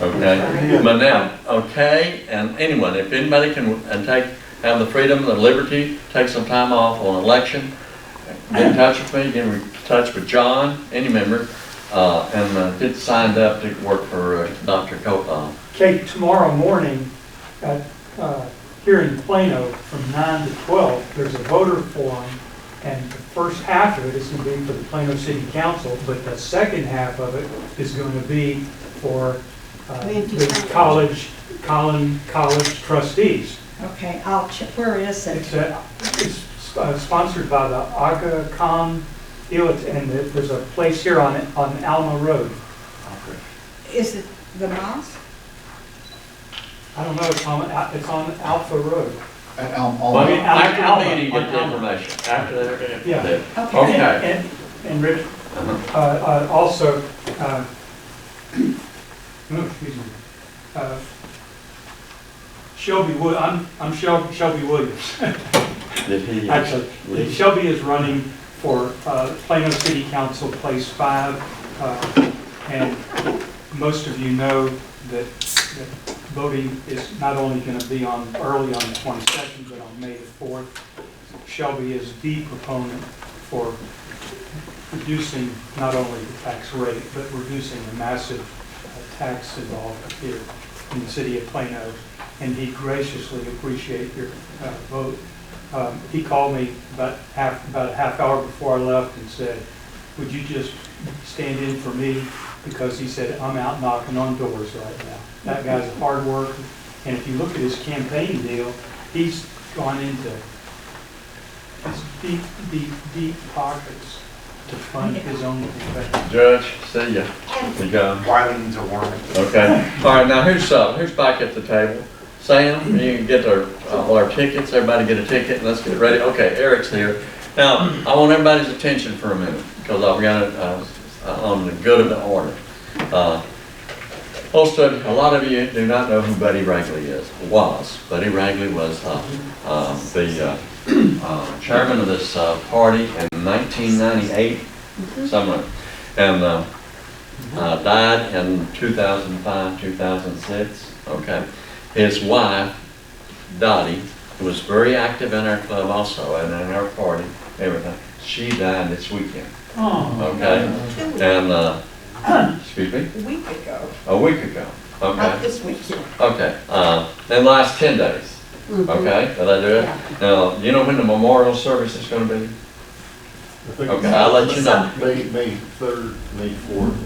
S1: Okay, but now, okay, and anyone, if anybody can have the freedom and the liberty, take some time off on election, get in touch with me, get in touch with John, any member, and get signed up to work for Dr. Copal.
S7: Kate, tomorrow morning, here in Plano, from 9 to 12, there's a voter forum, and the first half of it is going to be for the Plano City Council, but the second half of it is going to be for the college trustees.
S8: Okay, I'll check. Where is it?
S7: It's sponsored by the Aga Khan, and there's a place here on Alma Road.
S8: Is it the mosque?
S7: I don't know, it's on Alpha Road.
S1: Well,
S7: I mean,
S1: after
S7: Alma,
S1: the meeting, get the
S7: Alma.
S1: information. After that,
S7: Yeah.
S1: Okay.
S7: And Rich,
S1: Uh-huh.
S7: also, no, excuse me, Shelby I'm Shelby Williams.
S1: Did he?
S7: Actually, Shelby is running for Plano City Council Place 5, and most of you know that voting is not only going to be early on the 22nd, but on May the 4th. Shelby is the proponent for reducing not only the tax rate, but reducing the massive tax involved here in the city of Plano, and he graciously appreciate your vote. He called me about a half hour before I left and said, would you just stand in for me? Because he said, I'm out knocking on doors right now. That guy's a hard worker, and if you look at his campaign deal, he's gone into his deep pockets to fund his own campaign.
S1: Judge, see ya. You go.
S2: Whiting to work.
S1: Okay. All right, now who's back at the table? Sam, you can get all our tickets. Everybody get a ticket, and let's get ready. Okay, Eric's here. Now, I want everybody's attention for a minute, because I've got it on the good of the order. A lot of you do not know who Buddy Ragley was. Buddy Ragley was the chairman of this party in 1998, somewhere, and died in 2005, 2006. Okay, his wife, Dottie, who was very active in our club also and in our party, everything. She died this weekend. Okay, and excuse me.
S8: A week ago,
S1: A week ago. Okay.
S8: not this weekend.
S1: Okay. In the last 10 days. Okay, did I do it? Now, you know when the memorial service is going to be? Okay, I'll let you know.
S11: May 3rd, May 4th.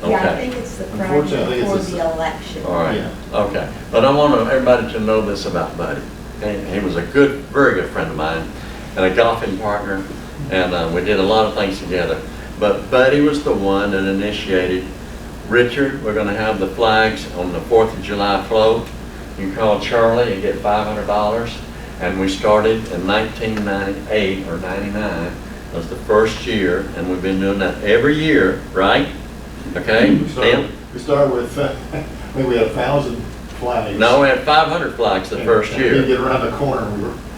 S8: Yeah, I
S1: Okay,
S8: think it's the Friday
S11: Unfortunately, it's
S8: before
S11: a-
S8: the election.
S1: all right,
S11: Yeah.
S1: okay. But I want everybody to know this about Buddy. He was a very good friend of mine and a golfing partner, and we did a lot of things together. But Buddy was the one that initiated, Richard, we're going to have the flags on the 4th of July float. You can call Charlie and get $500. And we started in 1998 or 99 was the first year, and we've been doing that every year, right? Okay, Tim?
S11: We started with, I think we had 1,000 flags.
S1: No, we had 500 flags the first
S11: And
S1: year.
S11: you get around the corner,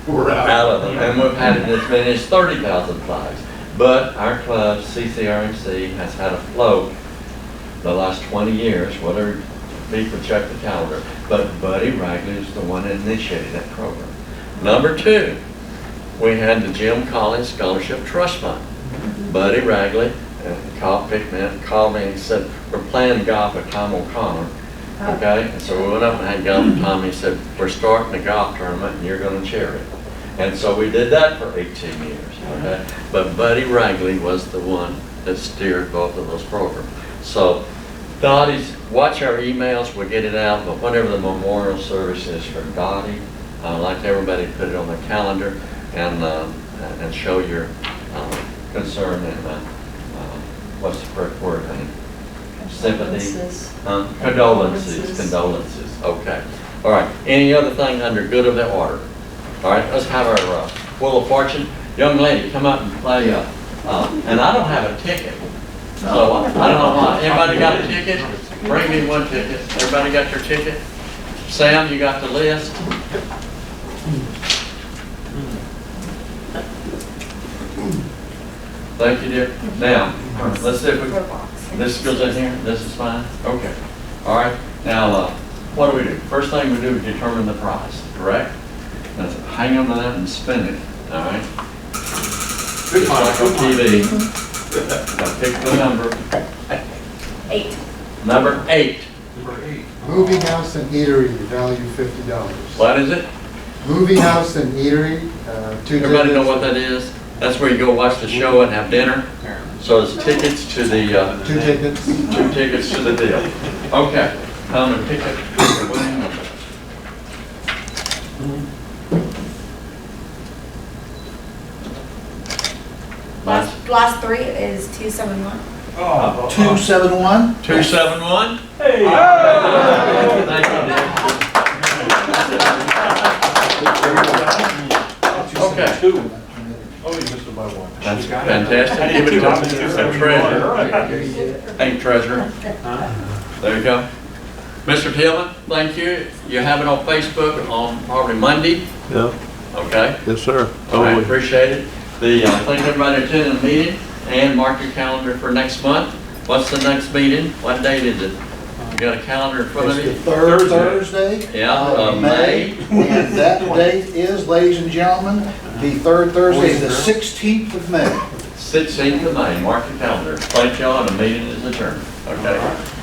S11: we were out.
S1: Out of them, and we've had it as many as 30,000 flags. But our club, CCRMC, has had a float the last 20 years, whatever people check the calendar. But Buddy Ragley is the one that initiated that program. Number 2, we had the Jim Collins Scholarship Trust Fund. Buddy Ragley called me and said, we're playing golf with Tom O'Connor. Okay, and so we went up and had golf with Tom. He said, we're starting a golf tournament and you're going to chair it. And so we did that for 18 years. Okay, but Buddy Ragley was the one that steered both of those programs. So Dottie's, watch our emails, we'll get it out, but whenever the memorial service is for Dottie, I'd like everybody to put it on their calendar and show your concern and what's the correct word, honey? Sympathy? Condolences, okay. All right, any other thing under good of the order? All right, let's have our Wheel of Fortune. Young lady, come up and play, and I don't have a ticket. So I don't know why. Everybody got a ticket? Bring me one ticket. Everybody got your ticket? Sam, you got the list? Thank you, dear. Now, let's see if this goes in here. This is fine? Okay. All right. Now, what do? First thing we do is determine the price, correct? Let's hang on to that and spin it, all right? Just like on TV. Now pick the number.
S8: 8.
S1: Number 8.
S6: Movie house and eatery, value $50.
S1: What is it?
S6: Movie house and eatery, 2
S1: Everybody know
S6: tickets.
S1: what that is? That's where you go watch the show and have dinner. So it's tickets to the,
S6: 2 tickets.
S1: 2 tickets to the deal. Okay, come and pick it.
S12: last three is 271.
S3: Oh,
S2: 271?
S1: 271?
S3: hey.
S1: Thank you. Okay.
S5: Oh, you missed it by one.
S1: That's fantastic. Give it to the treasurer. Hey, treasurer. There you go. Mr. Tillman, thank you. You have it on Facebook on probably Monday?
S13: Yeah,
S1: Okay.
S13: yes, sir.
S1: All right, appreciate it. Thank everybody attending the meeting and mark your calendar for next month. What's the next meeting? What date is it? You got a calendar in front of
S2: It's
S1: you?
S2: the third Thursday
S1: Yeah,
S2: of May. And that date is, ladies and gentlemen, the third Thursday is the 16th of May.
S1: 16th of May. Mark your calendar. Thank y'all, and the meeting is adjourned. Okay.